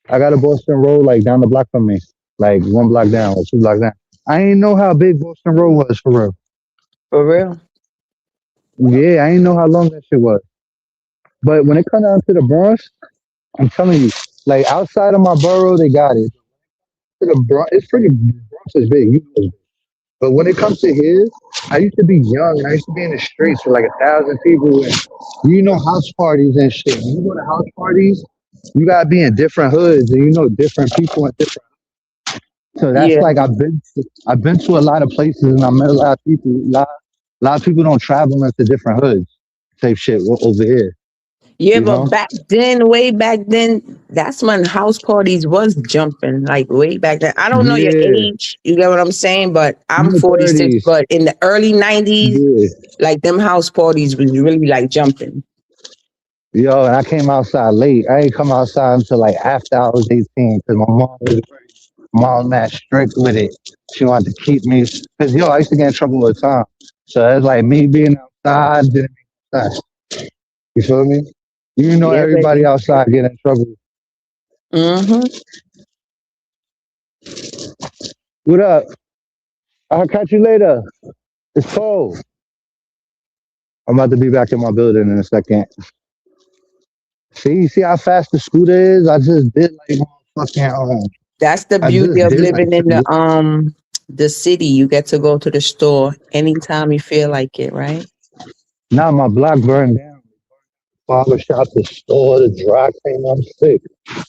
S2: I got a Boston Road like down the block from me, like 1 block down or 2 blocks down. I ain't know how big Boston Road was for real.
S4: For real.
S2: Yeah, I ain't know how long that shit was. But when it comes down to the Bronx, I'm telling you, like outside of my borough, they got it. To the Bronx, it's pretty. Bronx is big, you know it's big. But when it comes to here, I used to be young and I used to be in the streets with like 1,000 people and you know house parties and shit. When you go to house parties, you gotta be in different hoods and you know different people and different. So that's
S4: Yeah.
S2: like I've been to a lot of places and I met a lot of people. A lot of people don't travel into different hoods. Same shit over here,
S4: Yeah,
S2: you
S4: but
S2: know.
S4: back then, way back then, that's when house parties was jumping, like way back then. I don't know your
S2: Yeah,
S4: age, you get what I'm saying? But
S2: in
S4: I'm
S2: the
S4: 46,
S2: 30s.
S4: but in the early 90s,
S2: Yeah.
S4: like them house parties was really like jumping.
S2: Yo, and I came outside late. I ain't come outside until like after I was 18 because mom that strict with it. She wanted to keep me because yo, I used to get in trouble all the time. So it's like me being outside didn't make sense. You feel me? You know
S4: Yeah,
S2: everybody
S4: baby.
S2: outside get in trouble.
S4: Mm-hmm.
S2: What up? I'll catch you later. It's cold. I'm about to be back in my building in a second. See how fast the scooter is? I just did like fucking
S4: That's the
S2: I
S4: beauty
S2: just
S4: of
S2: did like
S4: living in the city. You get to go to the store anytime you feel like it, right?
S2: now my block burned down. Barber shop, the store, the dry cleaner. I'm sick.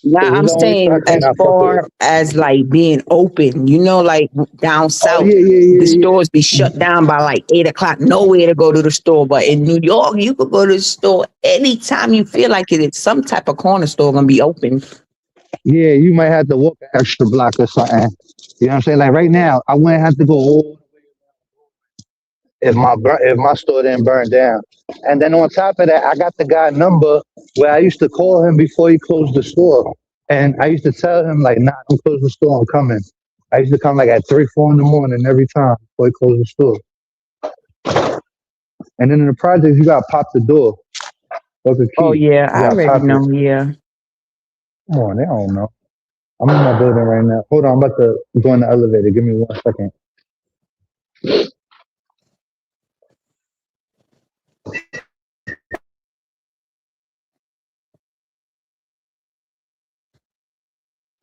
S4: Now
S2: This is
S4: I'm
S2: the only dry
S4: saying
S2: cleaner
S4: as
S2: I fuck with.
S4: far as like being open, you know, like down
S2: Oh
S4: south,
S2: yeah,
S4: the
S2: yeah, yeah,
S4: stores be shut down by like 8 o'clock, nowhere to go to the store. But in New York, you could go to the store anytime you feel like it. It's some type of corner store gonna be open.
S2: yeah. Yeah, you might have to walk an extra block or something. You know what I'm saying? Like right now, I wouldn't have to go all if my store didn't burn down. And then on top of that, I got the guy number where I used to call him before he closed the store, and I used to tell him like, "Nah, don't close the store. I'm coming." I used to come like at 3, 4 in the morning every time before he closed the store. And then in the projects, you got to pop the door. Fuck a
S4: Oh
S2: key.
S4: yeah,
S2: You
S4: I
S2: got to
S4: already
S2: pop it.
S4: know. Yeah.
S2: Come on, they don't know. I'm in my building right now. Hold on, I'm about to go in the elevator. Give me 1 second.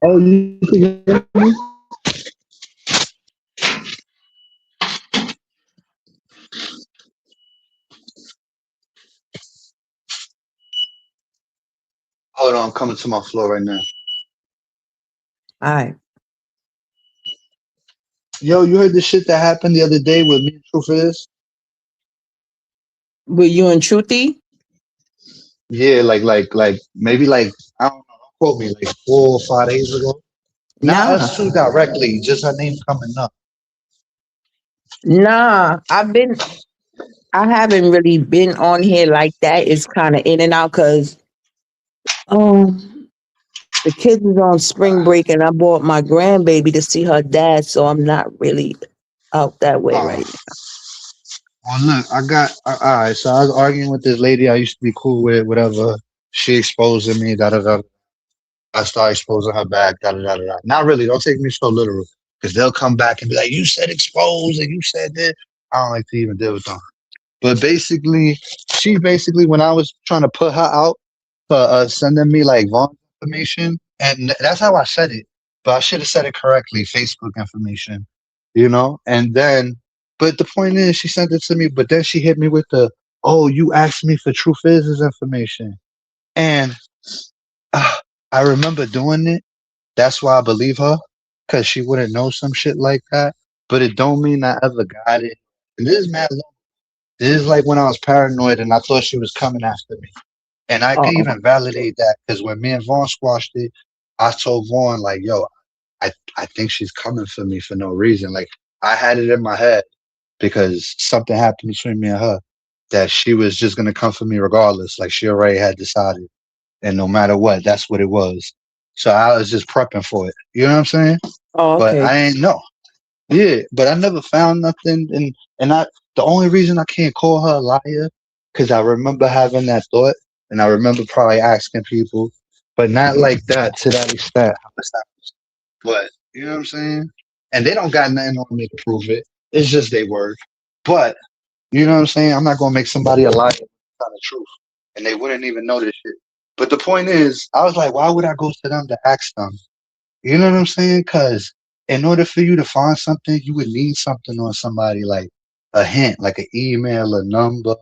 S2: Oh, you can hear me? Hold on, I'm coming to my floor right now.
S4: All right.
S2: Yo, you heard the shit that happened the other day with me and Truth is?
S4: With you and Truthy?
S2: Yeah, like maybe like I don't know, don't quote me, like 4 or 5 days ago. Not
S4: Nah.
S2: us two directly, just her name coming up.
S4: Nah. I haven't really been on here like that. It's kind of in and out because um the kids is on spring break and I brought my grandbaby to see her dad, so I'm not really out that way
S2: Oh,
S4: right
S2: well, look, all right. So I was arguing with this lady I used to be cool with, whatever. She exposing me, da da da. I start exposing her back, da da da da. Not really. Don't take me so literal, because they'll come back and be like, "You said expose and you said that." I don't like to even deal with them. But basically, she basically when I was trying to put her out for sending me like wrong information, and that's how I said it. But I should have said it correctly, Facebook information, you know. And then, but the point is, she sent it to me. But then she hit me with the, "Oh, you asked me for Truth Is information," and uh, I remember doing it. That's why I believe her, because she wouldn't know some shit like that. But it don't mean I ever got it. And this is mad. This is like when I was paranoid and I thought she was coming after me. And I could
S4: now.
S2: even validate that because when me and Vaughn squashed it, I told Vaughn, like, yo, I think she's coming for me for no reason. Like, I had it in my head because something happened between me and her that she was just going to come for me regardless. Like, she already had decided. And no matter what, that's what it was. So I was just prepping for it. You know what I'm saying?
S4: Oh,
S2: But
S4: okay.
S2: I ain't know. Yeah, but I never found nothing, and I the only reason I can't call her a liar because I remember having that thought, and I remember probably asking people, but not like that to that extent. But you know what I'm saying? And they don't got nothing on me to prove it. It's just their word. But you know what I'm saying? I'm not gonna make somebody a liar on the truth, and they wouldn't even know this shit. But the point is, I was like, why would I go to them to ask them? You know what I'm saying? Because in order for you to find something, you would need something on somebody like a hint, like an email, a number,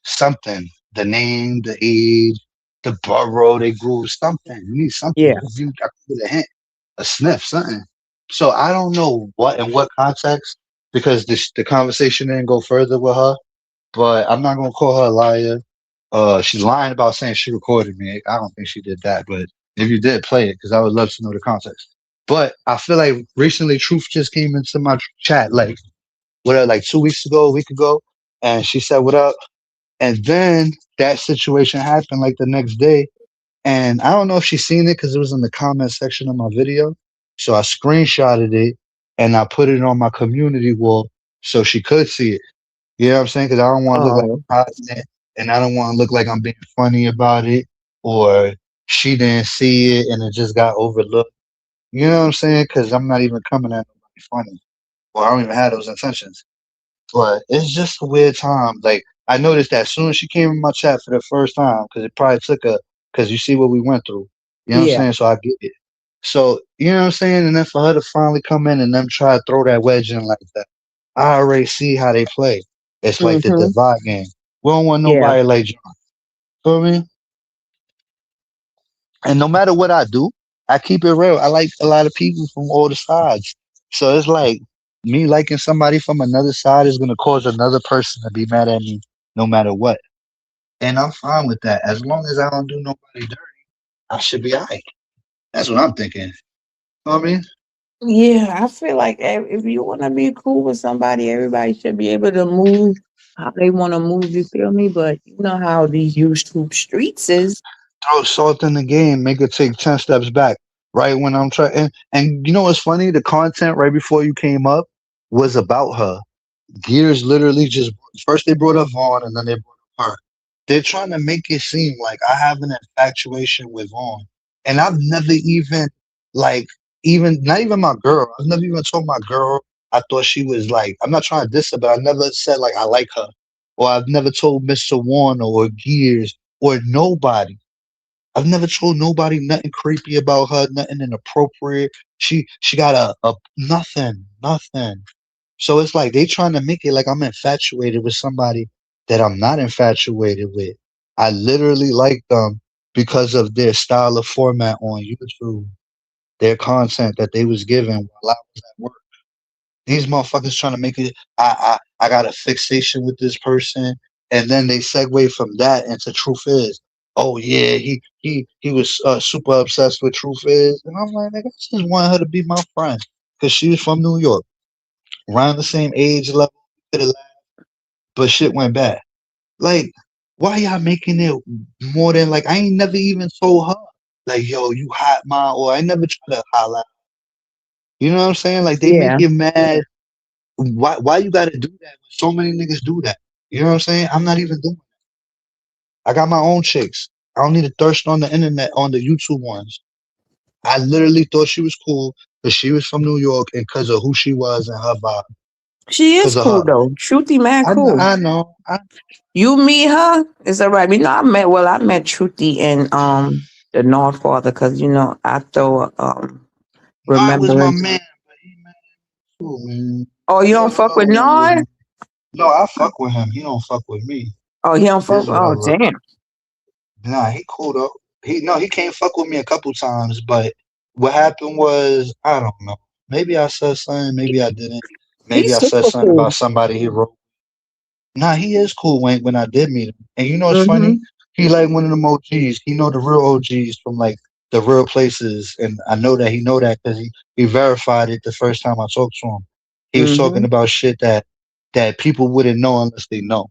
S2: something, the name, the age, the borough they grew, something. You need something.
S4: Yeah.
S2: You got to get a hint, a sniff, something. So I don't know what in what context because the conversation didn't go further with her. But I'm not gonna call her a liar. She's lying about saying she recorded me. I don't think she did that, but if you did, play it because I would love to know the context. But I feel like recently Truth just came into my chat, like whatever, like 2 weeks ago, a week ago, and she said, "What up?" And then that situation happened like the next day, and I don't know if she's seen it because it was in the comment section of my video. So I screenshotted it and I put it on my community wall so she could see it. You know what I'm saying? Because I don't want to look like
S4: Oh.
S2: I'm hiding it, and I don't want to look like I'm being funny about it, or she didn't see it and it just got overlooked. You know what I'm saying? Because I'm not even coming at nobody funny, or I don't even have those intentions. But it's just a weird time. Like I noticed that as soon as she came in my chat for the first time, because it probably took a, because you see what we went through. You know what I'm
S4: Yeah.
S2: saying? So I get it. So you know what I'm saying? And then for her to finally come in and them try to throw that wedge in like that, I already see how they play. It's like the
S4: Mm-hmm.
S2: divide game. We don't want
S4: Yeah.
S2: nobody like John. Feel me? And no matter what I do, I keep it real. I like a lot of people from all the sides. So it's like me liking somebody from another side is gonna cause another person to be mad at me no matter what. And I'm fine with that. As long as I don't do nobody dirty, I should be alright. That's what I'm thinking. You know what I mean?
S4: Yeah, I feel like if you want to be cool with somebody, everybody should be able to move how they want to move. You feel me? But you know how these YouTube streets is.
S2: Throw salt in the game, make it take 10 steps back. Right when I'm trying and you know what's funny? The content right before you came up was about her. Gears literally just first they brought up Vaughn and then they brought up her. They're trying to make it seem like I have an infatuation with Vaughn. And I've never even like even not even my girl. I've never even told my girl I thought she was like I'm not trying to diss her, but I never said like I like her. Or I've never told Mr. Warner or Gears or nobody. I've never told nobody nothing creepy about her, nothing inappropriate. She got a nothing, nothing. So it's like they trying to make it like I'm infatuated with somebody that I'm not infatuated with. I literally like them because of their style of format on YouTube. their content that they was given while I was at work. These motherfuckers trying to make it. I got a fixation with this person, and then they segue from that into truth is. Oh yeah, he was super obsessed with truth is, and I'm like, nigga, I just wanted her to be my friend because she was from New York, around the same age level, but shit went bad. Like, why y'all making it more than like I ain't never even told her like, yo, you hot mom, or I never try to holla. You know what I'm saying? Like they make
S4: Yeah.
S2: you mad. Why you gotta do that when so many niggas do that? You know what I'm saying? I'm not even doing it. I got my own chicks. I don't need to thirst on the internet on the YouTube ones. I literally thought she was cool because she was from New York and because of who she was and her vibe.
S4: She is
S2: Because of
S4: cool
S2: her.
S4: though. Shruti man cool.
S2: I know.
S4: You meet her, it's all right. You know, I met Shruti in the North Father because I throw
S2: God was my
S4: remembrance.
S2: man, but he mad too, man.
S4: Oh, you
S2: He
S4: don't
S2: a
S4: fuck with
S2: little one with
S4: Nard?
S2: me. No, I fuck with him. He don't fuck with me.
S4: Oh, he don't fuck.
S2: It's
S4: Oh,
S2: whatever.
S4: damn.
S2: Nah, he cool though. He can't fuck with me a couple times, but what happened was I don't know. Maybe I said something, maybe I didn't. Maybe
S4: He's
S2: I said
S4: super
S2: something
S4: cool.
S2: about somebody he wrote. Nah, he is cool when I did meet him. And you know what's funny?
S4: Mm-hmm.
S2: He like one of them OGs. He know the real OGs from like the real places, and I know that he know that because he verified it the first time I talked to him. He was talking
S4: Mm-hmm.
S2: about shit that people wouldn't know unless they know.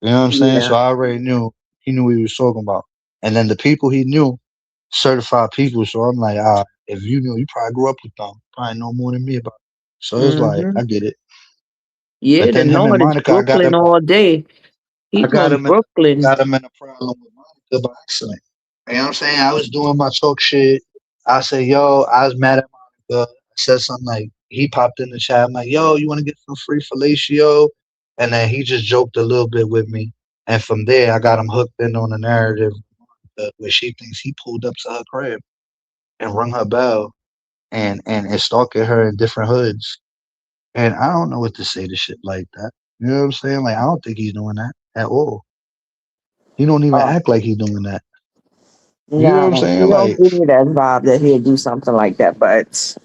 S2: You know what I'm saying?
S4: Yeah.
S2: So I already knew he knew what he was talking about. And then the people he knew, certified people. So I'm like, if you knew, you probably grew up with them. Probably know more than me about it. So it's like,
S4: Mm-hmm.
S2: I get it.
S4: Yeah,
S2: But
S4: the
S2: then him and
S4: Nord is
S2: Monica,
S4: Brooklyn all day. He
S2: I got
S4: from
S2: him in,
S4: Brooklyn.
S2: got him in a problem with Monica by accident. You know what I'm saying? I was doing my talk shit. I said, yo, I was mad at Monica. I said something like, he popped in the chat. I'm like, yo, you want to get some free fellatio? And then he just joked a little bit with me. And from there, I got him hooked in on the narrative where she thinks he pulled up to her crib and rung her bell and stalking her in different hoods. And I don't know what to say to shit like that. You know what I'm saying? Like, I don't think he's doing that at all. He don't even
S4: Oh,
S2: act like he doing that. You know what I'm
S4: no, he
S2: saying?
S4: don't
S2: Like,
S4: give me that vibe that he'll do something like that. But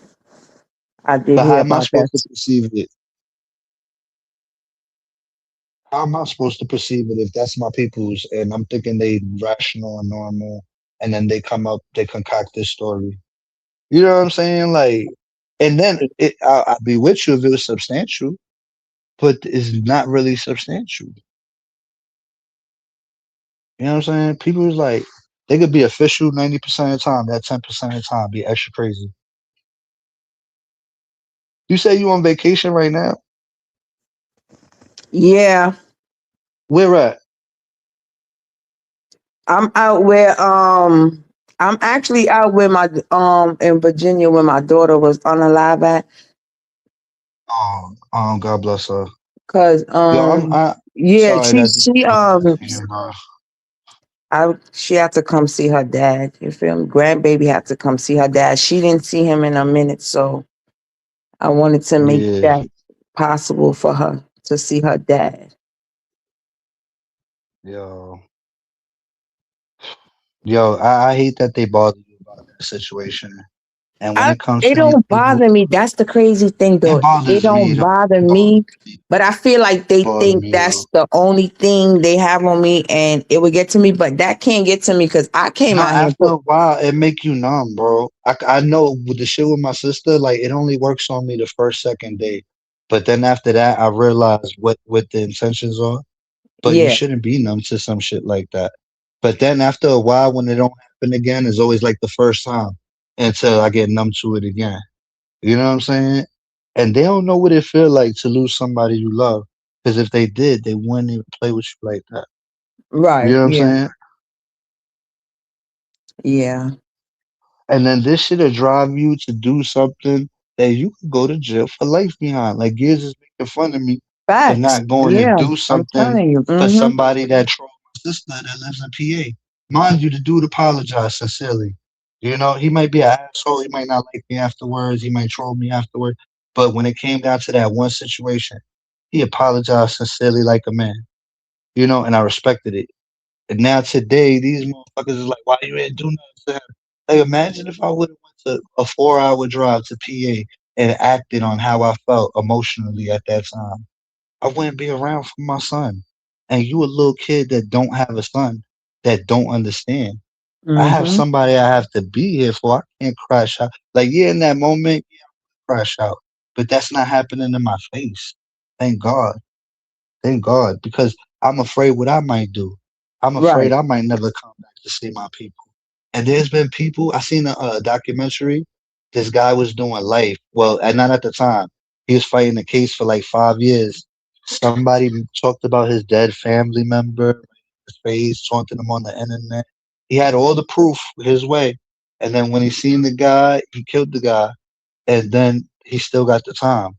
S4: I did
S2: but how
S4: hear
S2: am I
S4: about that.
S2: supposed to perceive it? How am I supposed to perceive it if that's my people's and I'm thinking they rational and normal, and then they come up, they concoct this story. You know what I'm saying? Like, and then I'll be with you if it was substantial, but it's not really substantial. You know what I'm saying? People is like, they could be official 90% of the time, that 10% of the time be extra crazy. You say you on vacation right now?
S4: Yeah,
S2: Where at?
S4: I'm out where I'm actually out where my in Virginia where my daughter was unalive at.
S2: God bless her.
S4: Cause
S2: Yo, I
S4: yeah,
S2: sorry
S4: she
S2: that these
S4: she
S2: fucking
S4: um
S2: here, bro.
S4: she had to come see her dad. You feel me? Grandbaby had to come see her dad. She didn't see him in a minute, so I wanted to make
S2: Yeah,
S4: that possible for her to see her dad.
S2: yo, I hate that they bother you about that situation. And when
S4: I
S2: it comes
S4: It
S2: to these
S4: don't
S2: people,
S4: bother me. That's the crazy thing
S2: it
S4: though. It
S2: bothers me.
S4: don't
S2: Though.
S4: bother
S2: It bothers
S4: me.
S2: me.
S4: But I feel like they
S2: Bother
S4: think
S2: me
S4: that's
S2: though.
S4: the only thing they have on me and it would get to me, but that can't get to me because I came
S2: No,
S4: out here and
S2: after
S4: put
S2: a while, it make you numb, bro. I know with the shit with my sister, like it only works on me the first, second day, but then after that, I realize what the intentions are. But you
S4: yeah,
S2: shouldn't be numb to some shit like that. But then after a while, when it don't happen again, it's always like the first time until I get numb to it again. You know what I'm saying? And they don't know what it feel like to lose somebody you love. Because if they did, they wouldn't even play with you like that. You
S4: right.
S2: know what I'm
S4: Yeah.
S2: saying?
S4: Yeah.
S2: And then this shit'll drive you to do something that you could go to jail for life behind. Like Giz is making fun of me for
S4: Facts.
S2: not going to
S4: Yeah.
S2: do
S4: I'm
S2: something
S4: telling you.
S2: for
S4: Mm-hmm.
S2: somebody that trolled my sister that lives in PA. Mind you, the dude apologized sincerely. You know, he might be an asshole. He might not like me afterwards. He might troll me afterwards. But when it came down to that one situation, he apologized sincerely like a man. You know, and I respected it. And now today, these motherfuckers is like, why you ain't do nothing to him? Like, imagine if I would have went to a 4 hour drive to PA and acted on how I felt emotionally at that time. I wouldn't be around for my son. And you a little kid that don't have a son that don't understand. I have
S4: Mm-hmm.
S2: somebody I have to be here for. I can't crash out. Like, yeah, in that moment, yeah, crash out. But that's not happening in my face. Thank God. Thank God. Because I'm afraid what I might do. I'm afraid
S4: Right.
S2: I might never come back to see my people. And there's been people, I seen a documentary. This guy was doing life. Well, and not at the time. He was fighting a case for like 5 years. Somebody talked about his dead family member, his face, taunting him on the internet. He had all the proof his way. And then when he seen the guy, he killed the guy. And then he still got the time.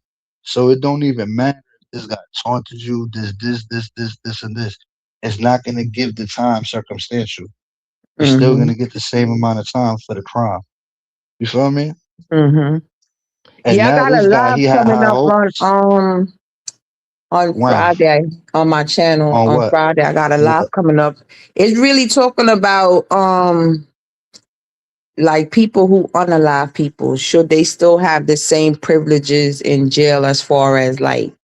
S2: So it don't even matter if this guy taunted you, this, and this. It's not gonna give the time circumstantial. You're still
S4: Mm-hmm.
S2: gonna get the same amount of time for the crime. You feel me?
S4: Mm-hmm.
S2: And
S4: Yeah, I
S2: now
S4: got a
S2: this guy,
S4: live
S2: he had
S4: coming
S2: high
S4: up
S2: hopes.
S4: on
S2: When?
S4: Friday on my channel.
S2: On
S4: On
S2: what?
S4: Friday, I got a live
S2: What?
S4: coming up. It's really talking about like people who unalive people. Should they still have the same privileges in jail as far as like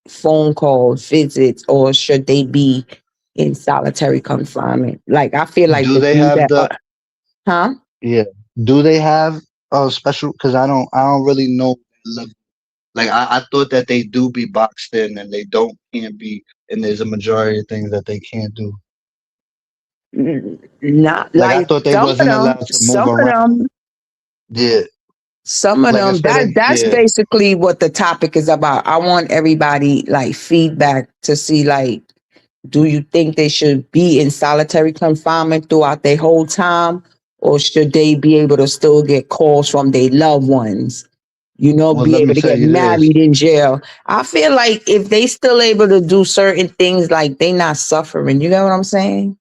S4: phone calls, visits, or should they be in solitary confinement? Like I feel like
S2: Do
S4: the
S2: they
S4: things
S2: have
S4: that
S2: the?
S4: huh?
S2: Yeah. Do they have special? Because I don't really know. Like I thought that they do be boxed in, and they don't can't be. And there's a majority of things that they can't do.
S4: Not
S2: Like I
S4: like
S2: thought they wasn't allowed to move around. Yeah.
S4: some of
S2: Like I
S4: them
S2: said,
S4: that's
S2: yeah.
S4: basically what the topic is about. I want everybody like feedback to see like, do you think they should be in solitary confinement throughout their whole time, or should they be able to still get calls from their loved ones?
S2: Well,
S4: Be
S2: let me
S4: able to
S2: tell
S4: get
S2: you this.
S4: married in jail. I feel like if they still able to do certain things, like they not suffering. You know what I'm saying?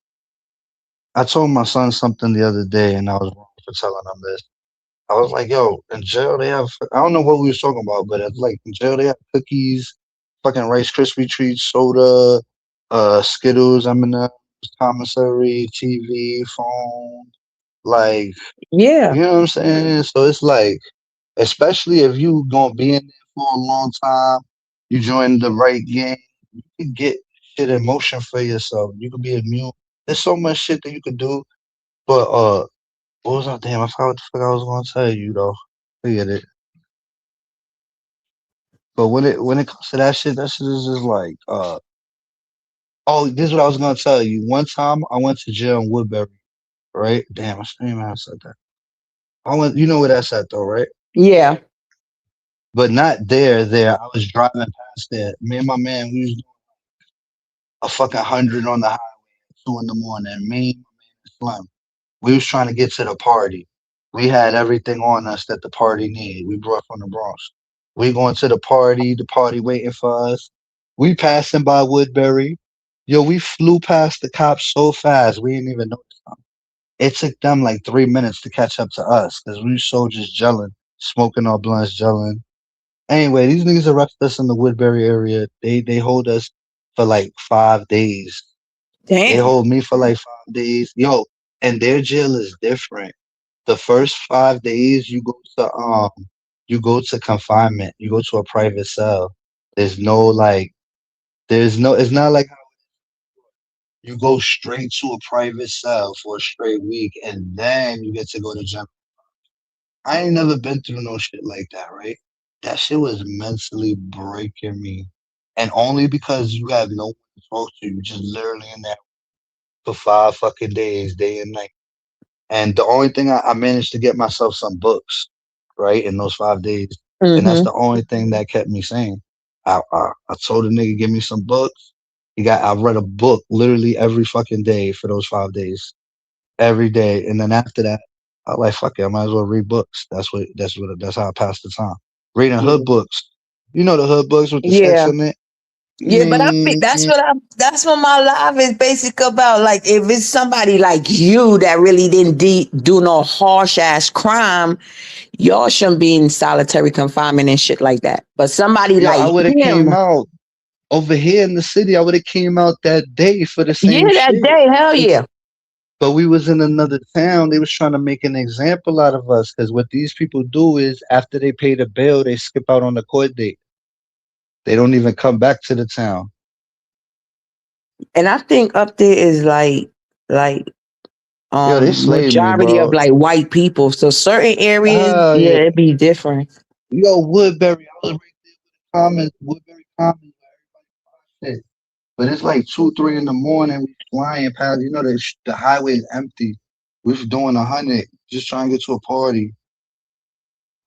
S2: I told my son something the other day, and I was wrong for telling him this. I was like, "Yo, in jail they have." I don't know what we was talking about, but it's like in jail they have cookies, fucking Rice Krispie treats, soda, Skittles, M&M's, commissary, TV, phone, like
S4: Yeah.
S2: you know what I'm saying. So it's like, especially if you gonna be in there for a long time, you join the right gang, you can get shit in motion for yourself. You could be immune. There's so much shit that you could do, but what was I? Damn, I forgot what the fuck I was gonna tell you though. Forget it. But when it comes to that shit is just like oh, this is what I was gonna tell you. One time I went to jail in Woodbury, right? Damn, I shouldn't even have said that. I went, you know where that's at though, right?
S4: Yeah.
S2: But not there. There, I was driving past there. Me and my man, we was doing a fucking 100 on the highway at 2 in the morning. Me, and my man, Slim. We was trying to get to the party. We had everything on us that the party needed. We brought from the Bronx. We going to the party waiting for us. We passing by Woodbury. Yo, we flew past the cops so fast we didn't even notice them. It took them like 3 minutes to catch up to us because we so just gelling, smoking our blunts, gelling. Anyway, these niggas arrest us in the Woodbury area. They hold us for like 5 days. They
S4: Damn.
S2: hold me for like 5 days. Yo, and their jail is different. The first 5 days you go to confinement. You go to a private cell. There's no like there's no it's not like how you go straight to a private cell for a straight week and then you get to go to jail. I ain't never been through no shit like that, right? That shit was mentally breaking me. And only because you have no one to talk to, you just literally in there for 5 fucking days, day and night. And the only thing I managed to get myself some books, right, in those 5 days. And that's
S4: Mm-hmm.
S2: the only thing that kept me sane. I told the nigga, give me some books. I read a book literally every fucking day for those 5 days. Every day. And then after that, I like fuck it, I might as well read books. That's how I pass the time. Reading hood books. You know the hood books with the sex
S4: Yeah.
S2: in it?
S4: Yeah, but
S2: Man,
S4: that's what my life is basic about. Like if it's somebody like you that really didn't do no harsh ass crime, y'all shouldn't be in solitary confinement and shit like that. But somebody
S2: yo, I
S4: like
S2: would have
S4: him,
S2: came out over here in the city. I would have came out that day for the
S4: yeah,
S2: same
S4: that
S2: shit.
S4: day, hell yeah.
S2: But we was in another town. They was trying to make an example out of us because what these people do is after they pay the bill, they skip out on the court date. They don't even come back to the town.
S4: And I think up there is like
S2: Yo, they slayed me,
S4: majority of
S2: bro.
S4: like white people. So certain areas,
S2: Yeah.
S4: yeah, it'd be different.
S2: Yo, Woodbury. I was right there with the Commons, Woodbury Commons, where everybody shit. But it's like 2, 3 in the morning. We flying past. You know the highway is empty. We was doing 100, just trying to get to a party.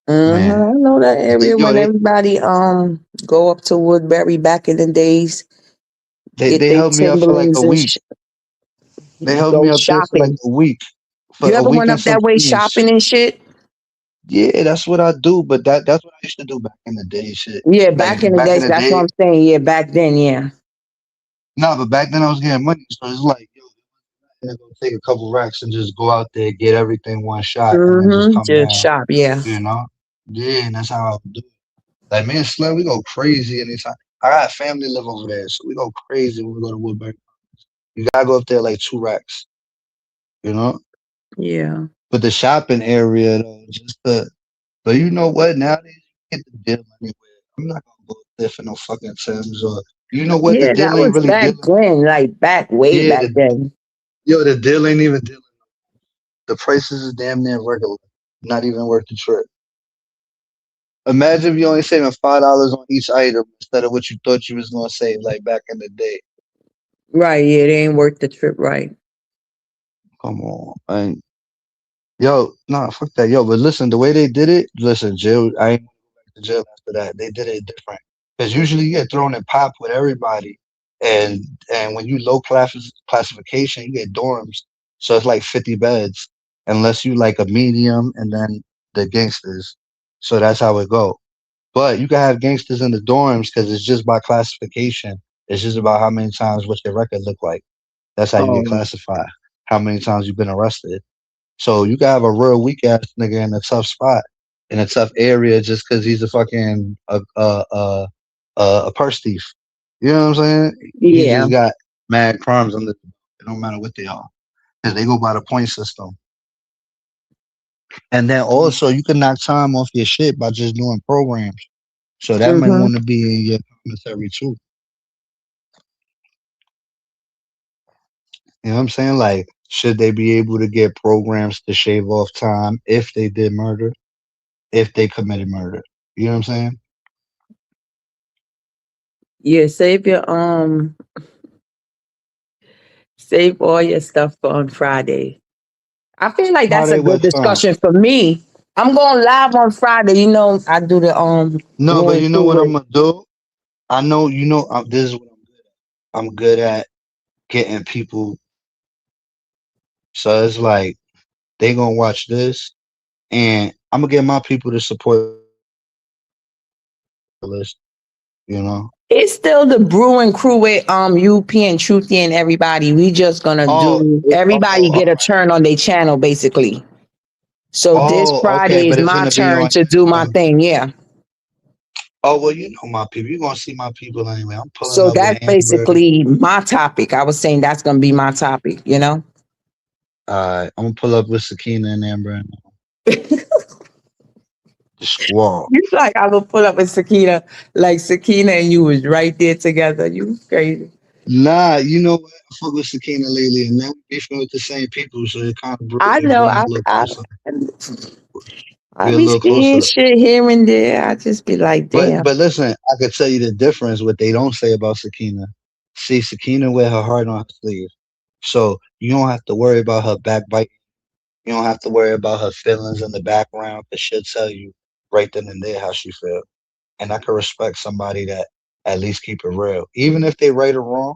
S2: Man,
S4: I know that area
S2: yo,
S4: when everybody go up to Woodbury back in the days, get
S2: they
S4: their
S2: held me up for like
S4: Timberlands
S2: a
S4: and
S2: week. They held
S4: go
S2: me up there for like
S4: shopping.
S2: a week, for
S4: You
S2: a
S4: ever
S2: week
S4: went
S2: and
S4: up
S2: some
S4: that way
S2: change.
S4: shopping and shit?
S2: Yeah, that's what I do. But that's what I used to do back in the day. Shit,
S4: Yeah,
S2: like
S4: back in the
S2: back in
S4: days.
S2: the
S4: That's what
S2: day.
S4: I'm saying. Yeah, back then, yeah.
S2: No, but back then I was getting money, so it's like, yo, I'm gonna take a couple racks and just go out there, get everything one shot, and then just come
S4: Just
S2: down.
S4: shop, yeah.
S2: You know? Yeah, and that's how I would do it. Like me and Slim, we go crazy anytime. I got family live over there, so we go crazy when we go to Woodbury. You gotta go up there like 2 racks, you know?
S4: Yeah.
S2: But the shopping area though, just the but you know what? Nowadays you get the deal anywhere. I'm not gonna go up there for no fucking Tim's or you know what? The
S4: Yeah, that
S2: deal ain't
S4: was
S2: really
S4: back
S2: dealing.
S4: when, like back way
S2: Yeah,
S4: back then.
S2: the deal ain't even dealing. The prices is damn near regular. Not even worth the trip. Imagine if you only saving $5 on each item instead of what you thought you was gonna save like back in the day.
S4: Right, yeah, it ain't worth the trip, right.
S2: Come on, man. Yo, nah, fuck that. Yo, but listen, the way they did it, listen, jail. I ain't going back to jail after that. They did it different because usually you get thrown in pop with everybody, and when you low classification, you get dorms. So it's like 50 beds, unless you like a medium, and then the gangsters. So that's how it go. But you can have gangsters in the dorms because it's just by classification. It's just about how many times what your record look like. That's how you get
S4: Oh,
S2: classified. How many times you've been arrested. So you can have a real weak ass nigga in a tough spot, in a tough area, just because he's a fucking a purse thief. You know what I'm saying? He
S4: yeah.
S2: just got mad crimes on the. It don't matter what they are, because they go by the point system. And then also you can knock time off your shit by just doing programs. So that might
S4: Mm-hmm.
S2: want to be in your commissary too. You know what I'm saying? Like, should they be able to get programs to shave off time if they did murder, if they committed murder? You know what I'm saying?
S4: Yeah, save all your stuff for on Friday. I feel like that's a
S2: Friday
S4: good
S2: what time?
S4: discussion for me. I'm going live on Friday. You know, I do the
S2: No, but
S4: brewing
S2: you know
S4: crew
S2: what
S4: with.
S2: I'm gonna do? I know you know this is what I'm good at getting people. So it's like they gonna watch this, and I'm gonna get my people to support the list. You know?
S4: It's still the brewing crew with UP and Truthy and everybody. We just gonna
S2: Oh,
S4: do
S2: oh,
S4: everybody
S2: all
S4: get a
S2: right.
S4: turn on their channel basically. So this
S2: Oh, okay,
S4: Friday is
S2: but it's
S4: my
S2: gonna be
S4: turn
S2: on.
S4: to do my thing. Yeah.
S2: Oh well, you know my people. You're gonna see my people anyway. I'm pulling
S4: So
S2: up with
S4: that's
S2: Amber.
S4: basically my topic. I was saying that's gonna be my topic, you know?
S2: I'm gonna pull up with Sakina and Amber and the squad.
S4: You like I will pull up with Sakina, like Sakina and you was right there together. You crazy.
S2: Nah, you know what? I fuck with Sakina lately, and now we beefing with the same people, so
S4: I
S2: it
S4: know
S2: bring us a little closer.
S4: I
S2: We a
S4: be
S2: little
S4: seeing
S2: closer.
S4: shit here and there. I just be like, damn.
S2: But listen, I could tell you the difference. What they don't say about Sakina. See, Sakina wear her heart on her sleeve, so you don't have to worry about her backbite. You don't have to worry about her feelings in the background, because she'll tell you right then and there how she feel. And I can respect somebody that at least keep it real. Even if they right or wrong,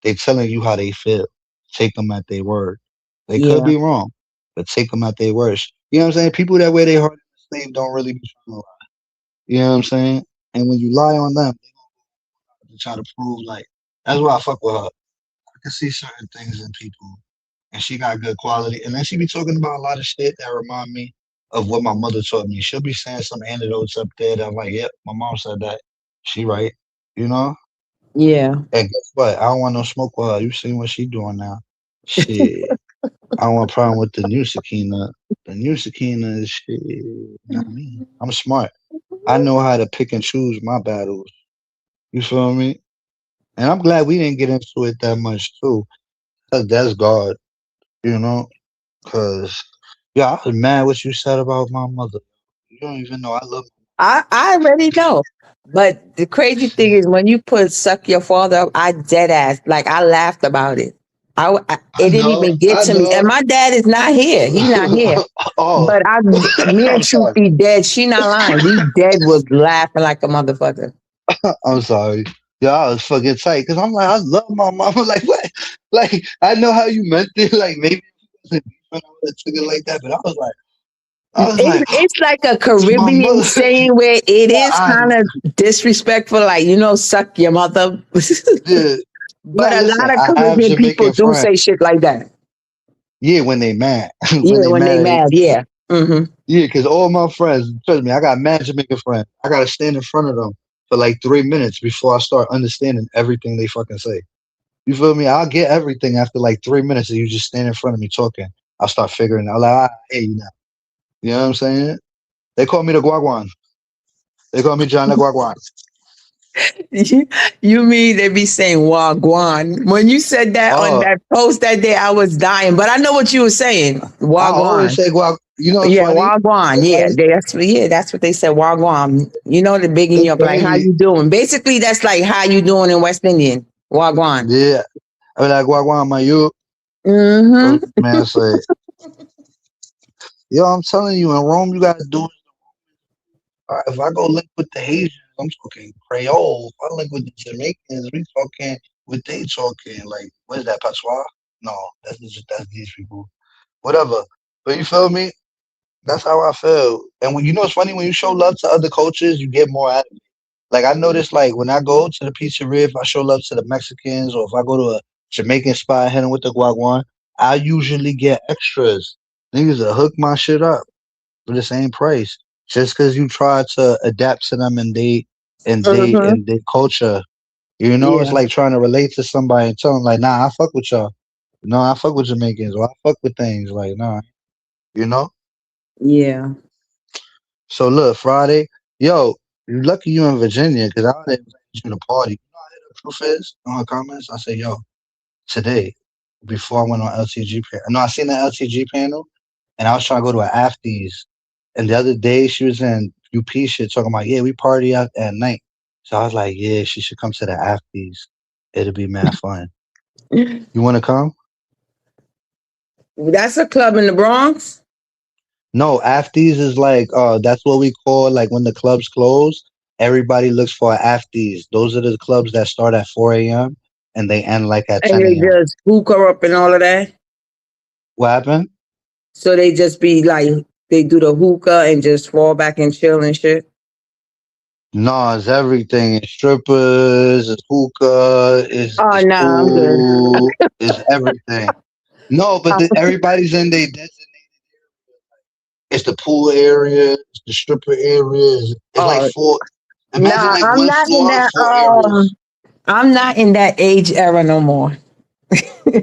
S2: they telling you how they feel. Take them at their word. They could
S4: Yeah.
S2: be wrong, but take them at their words. You know what I'm saying? People that wear their heart in the sleeve don't really be trying to lie. You know what I'm saying? And when you lie on them, they try to prove like that's why I fuck with her. I can see certain things in people, and she got good quality. And then she be talking about a lot of shit that remind me of what my mother taught me. She'll be saying some anecdotes up there that I'm like, yep, my mom said that. She right, you know.
S4: Yeah.
S2: And guess what? I don't want no smoke with her. You seen what she doing now? Shit. I don't want a problem with the new Sakina. The new Sakina is shit, not me. I'm smart. I know how to pick and choose my battles. You feel me? And I'm glad we didn't get into it that much too. Cause that's God, you know. Cause yeah, I was mad what you said about my mother. You don't even know I love.
S4: I already know. But the crazy thing is when you put suck your father up, I dead ass. Like I laughed about it.
S2: I
S4: It didn't
S2: know,
S4: even get
S2: I
S4: to me. And
S2: know.
S4: my dad is not here. He not here.
S2: Oh,
S4: But me and
S2: I'm
S4: Truth
S2: sorry.
S4: be dead. She not lying. We dead was laughing like a motherfucker.
S2: I'm sorry. Yeah, I was fucking tight because I'm like, I love my mama. Like, what? Like, I know how you meant it. Like, maybe it wasn't deep when I would have took it like that, but I was like,
S4: It's like a
S2: it's my
S4: Caribbean
S2: mother.
S4: saying where it is
S2: I,
S4: kind of disrespectful, like, suck your mother.
S2: yeah.
S4: But
S2: Nah,
S4: a
S2: listen,
S4: lot of
S2: I have
S4: Caribbean people
S2: Jamaican
S4: do
S2: friends.
S4: say shit like that.
S2: Yeah, when they mad. When
S4: Yeah,
S2: they
S4: when they
S2: mad at
S4: mad. Yeah. Hmm.
S2: yeah, because all my friends, trust me, I got mad Jamaican friends. I got to stand in front of them for like 3 minutes before I start understanding everything they fucking say. You feel me? I'll get everything after like 3 minutes and you just stand in front of me talking. I'll start figuring out. Like, I hear you now. You know what I'm saying? They call me the Guaguan. They call me John the Guaguan.
S4: You mean they be saying Wagwan? When you said that on
S2: Oh,
S4: that post that day, I was dying. But I know what you were saying.
S2: I always
S4: Wagwan.
S2: say Guag. You know what's
S4: Yeah,
S2: funny?
S4: Wagwan.
S2: It's
S4: Yeah,
S2: funny.
S4: that's what they said. Wagwan. The bigging
S2: It's
S4: you up like how
S2: crazy.
S4: you doing. Basically, that's like how you doing in West Indian. Wagwan.
S2: Yeah. I be like, Guaguan, my you.
S4: Mm-hmm.
S2: Man, say, yo, I'm telling you, in Rome, you got to do if I go link with the Haitians, I'm talking Creole. If I link with the Jamaicans, we talking what they talking. Like, what is that, patois? No, that's these people. Whatever. But you feel me? That's how I feel. And when you know it's funny when you show love to other cultures, you get more out of it. Like I noticed, like when I go to the pizzeria, if I show love to the Mexicans or if I go to a Jamaican spot, hitting with the guaguan, I usually get extras. Niggas will hook my shit up for the same price just because you try to adapt to them and
S4: Mm-hmm.
S2: and they culture. You know, it's
S4: Yeah.
S2: like trying to relate to somebody and tell them like, nah, I fuck with y'all. No, I fuck with Jamaicans or I fuck with things like, nah, you know.
S4: Yeah.
S2: So look, Friday, yo, you lucky you in Virginia because I would invite you to the party. You know how the proof is on her comments. I said, yo, today before I went on LTG panel. No, I seen the LTG panel and I was trying to go to an afties. And the other day she was in UP shit talking about, yeah, we party out at night. So I was like, yeah, she should come to the afties. It'll be mad fun. You want to come?
S4: That's a club in the Bronx.
S2: No, afties is like that's what we call like when the clubs close, everybody looks for afties. Those are the clubs that start at 4 a.m. and they end like at
S4: And
S2: 10
S4: they
S2: a.m.
S4: just hook her up and all of that.
S2: What happened?
S4: So they just be like, they do the hookah and just fall back and chill and shit.
S2: No, it's everything. It's strippers, it's hookah,
S4: Oh,
S2: it's
S4: no, I'm good.
S2: pool, it's everything. No, but everybody's in their it's the pool area, it's the stripper areas. It's like
S4: Oh,
S2: four. Imagine
S4: nah,
S2: like one floor, four areas.
S4: I'm not in that age era no more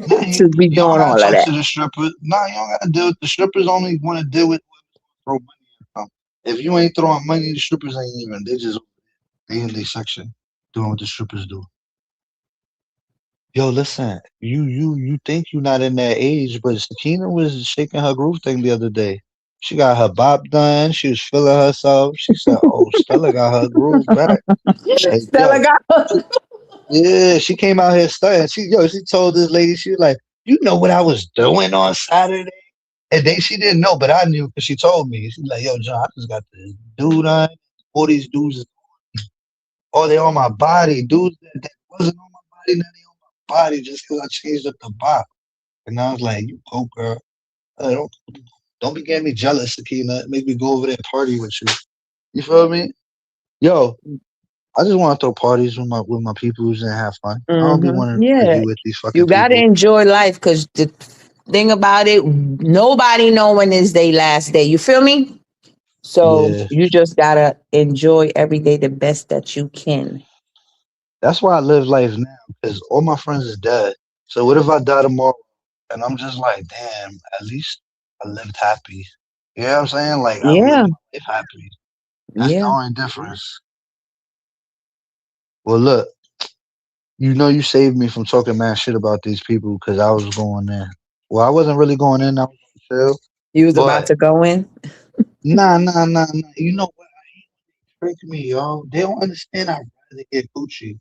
S2: Nah,
S4: to be
S2: you don't
S4: doing
S2: gotta
S4: all of
S2: talk
S4: that.
S2: to the stripper. Nah, you don't gotta deal with the strippers. Only want to deal with throw money. At them. If you ain't throwing money, the strippers ain't even. They in their section doing what the strippers do. Yo, listen, you think you're not in that age, but Sakina was shaking her groove thing the other day. She got her bop done. She was feeling herself. She said, "Oh, Stella got her groove back." Like,
S4: Stella
S2: yo,
S4: got
S2: yeah, she came out here studying. She told this lady, she was like, "You know what I was doing on Saturday?" And then she didn't know, but I knew because she told me. She's like, "Yo, John, I just got this dude on. All these dudes, oh, they on my body. Dudes that wasn't on my body, now they on my body just because I changed up the box." And I was like, "You go, girl. Don't be getting me jealous, Sakina. Make me go over there and party with you. You feel me? Yo, I just want to throw parties with my peoples and have fun. I don't be wanting to
S4: Yeah,
S2: argue with these
S4: you
S2: fucking
S4: gotta
S2: people.
S4: enjoy life because the thing about it, nobody know when is their last day. You feel me? So
S2: Yeah,
S4: you just gotta enjoy every day the best that you can.
S2: that's why I live life now because all my friends is dead. So what if I die tomorrow? And I'm just like, damn, at least I lived happy. You know what I'm saying? Like I
S4: Yeah,
S2: lived my life happy. That's the
S4: yeah.
S2: only difference. Well, look, you know, you saved me from talking mad shit about these people because I was going in. Well, I wasn't really going in. I was chill.
S4: You was about
S2: But
S4: to go in?
S2: nah. You know what? Trick me, yo. They don't understand. I'd rather get Gucci.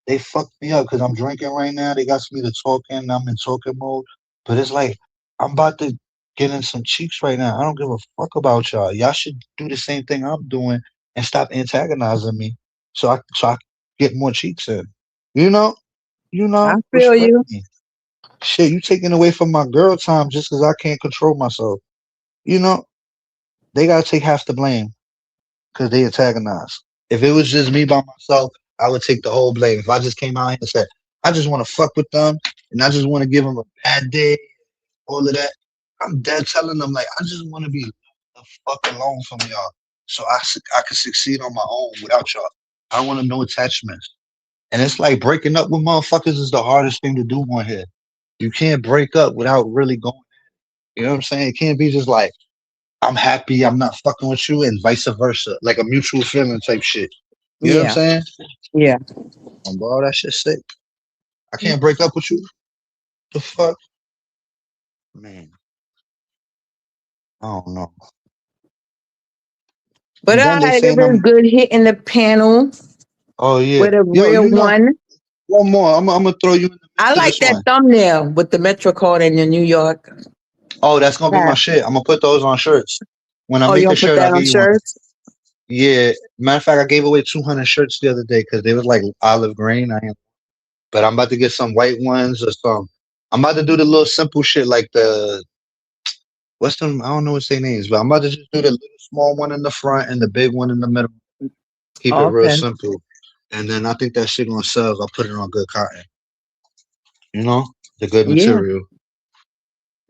S2: They fucked me up because I'm drinking right now. They got me to talking. I'm in talking mode. But it's like I'm about to get in some cheeks right now. I don't give a fuck about y'all. Y'all should do the same thing I'm doing and stop antagonizing me so I get more cheeks in. You know?
S4: I feel
S2: Respect
S4: you.
S2: me. Shit, you taking away from my girl time just because I can't control myself. You know? They gotta take half the blame because they antagonize. If it was just me by myself, I would take the whole blame. If I just came out here and said, I just want to fuck with them and I just want to give them a bad day, all of that, I'm dead telling them, like, I just want to be the fuck alone from y'all so I can succeed on my own without y'all. I want to know attachments. And it's like breaking up with motherfuckers is the hardest thing to do on here. You can't break up without really going. You know what I'm saying? It can't be just like, I'm happy, I'm not fucking with you, and vice versa, like a mutual feeling type shit. You know what I'm
S4: Yeah,
S2: saying?
S4: yeah.
S2: Bro, that shit's sick. I can't break up with you. The fuck, man. I don't know.
S4: But
S2: And
S4: all
S2: then they
S4: right, it
S2: saying
S4: was
S2: I'm.
S4: good hitting the panel
S2: Oh yeah,
S4: with a
S2: yo,
S4: real
S2: you know
S4: one.
S2: one more. I'm gonna throw you in the
S4: I
S2: mix of
S4: like
S2: this
S4: that
S2: one.
S4: thumbnail with the Metro card in New York.
S2: Oh, that's gonna be
S4: Yeah.
S2: my shit. I'm gonna put those on shirts. When I
S4: Oh, you
S2: make a
S4: gonna put
S2: shirt, I'll
S4: that
S2: give
S4: on
S2: you one.
S4: shirts?
S2: Yeah. Matter of fact, I gave away 200 shirts the other day because they was like olive green. But I'm about to get some white ones or some. I'm about to do the little simple shit like the what's them? I don't know what's their names, but I'm about to just do the little small one in the front and the big one in the middle. Keep it real
S4: Okay.
S2: simple. And then I think that shit gonna sell if I put it on good cotton. You know? The good
S4: Yeah.
S2: material.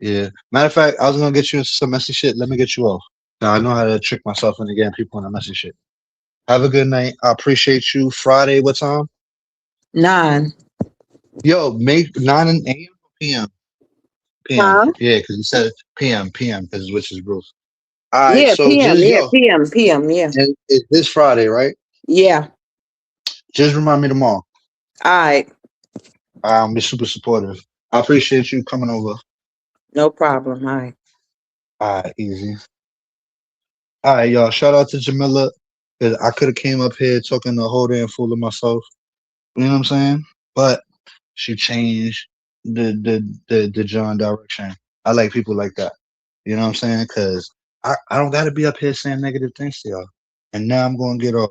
S2: Yeah. Matter of fact, I was gonna get you into some messy shit. Let me get you off. Now I know how to trick myself into getting people into messy shit. Have a good night. I appreciate you. Friday, what time?
S4: 9.
S2: Yo, make 9 a.m. or PM? PM.
S4: Huh?
S2: Yeah, because you said PM, because which is Bruce. All right,
S4: Yeah,
S2: so
S4: PM.
S2: just
S4: Yeah,
S2: yo,
S4: PM. Yeah.
S2: and it's this Friday, right?
S4: Yeah.
S2: Just remind me tomorrow.
S4: All right.
S2: I'll be super supportive. I appreciate you coming over.
S4: No problem. All right.
S2: All right, easy. All right, y'all. Shout out to Jamila. 'Cause I could have came up here talking the whole day and fooling myself. You know what I'm saying? But she changed the John direction. I like people like that. You know what I'm saying? Because I don't got to be up here saying negative things to y'all. And now I'm going to get off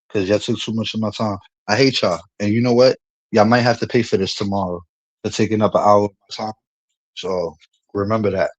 S2: because y'all took too much of my time. I hate y'all. And you know what? Y'all might have to pay for this tomorrow for taking up an hour of my time. So remember that.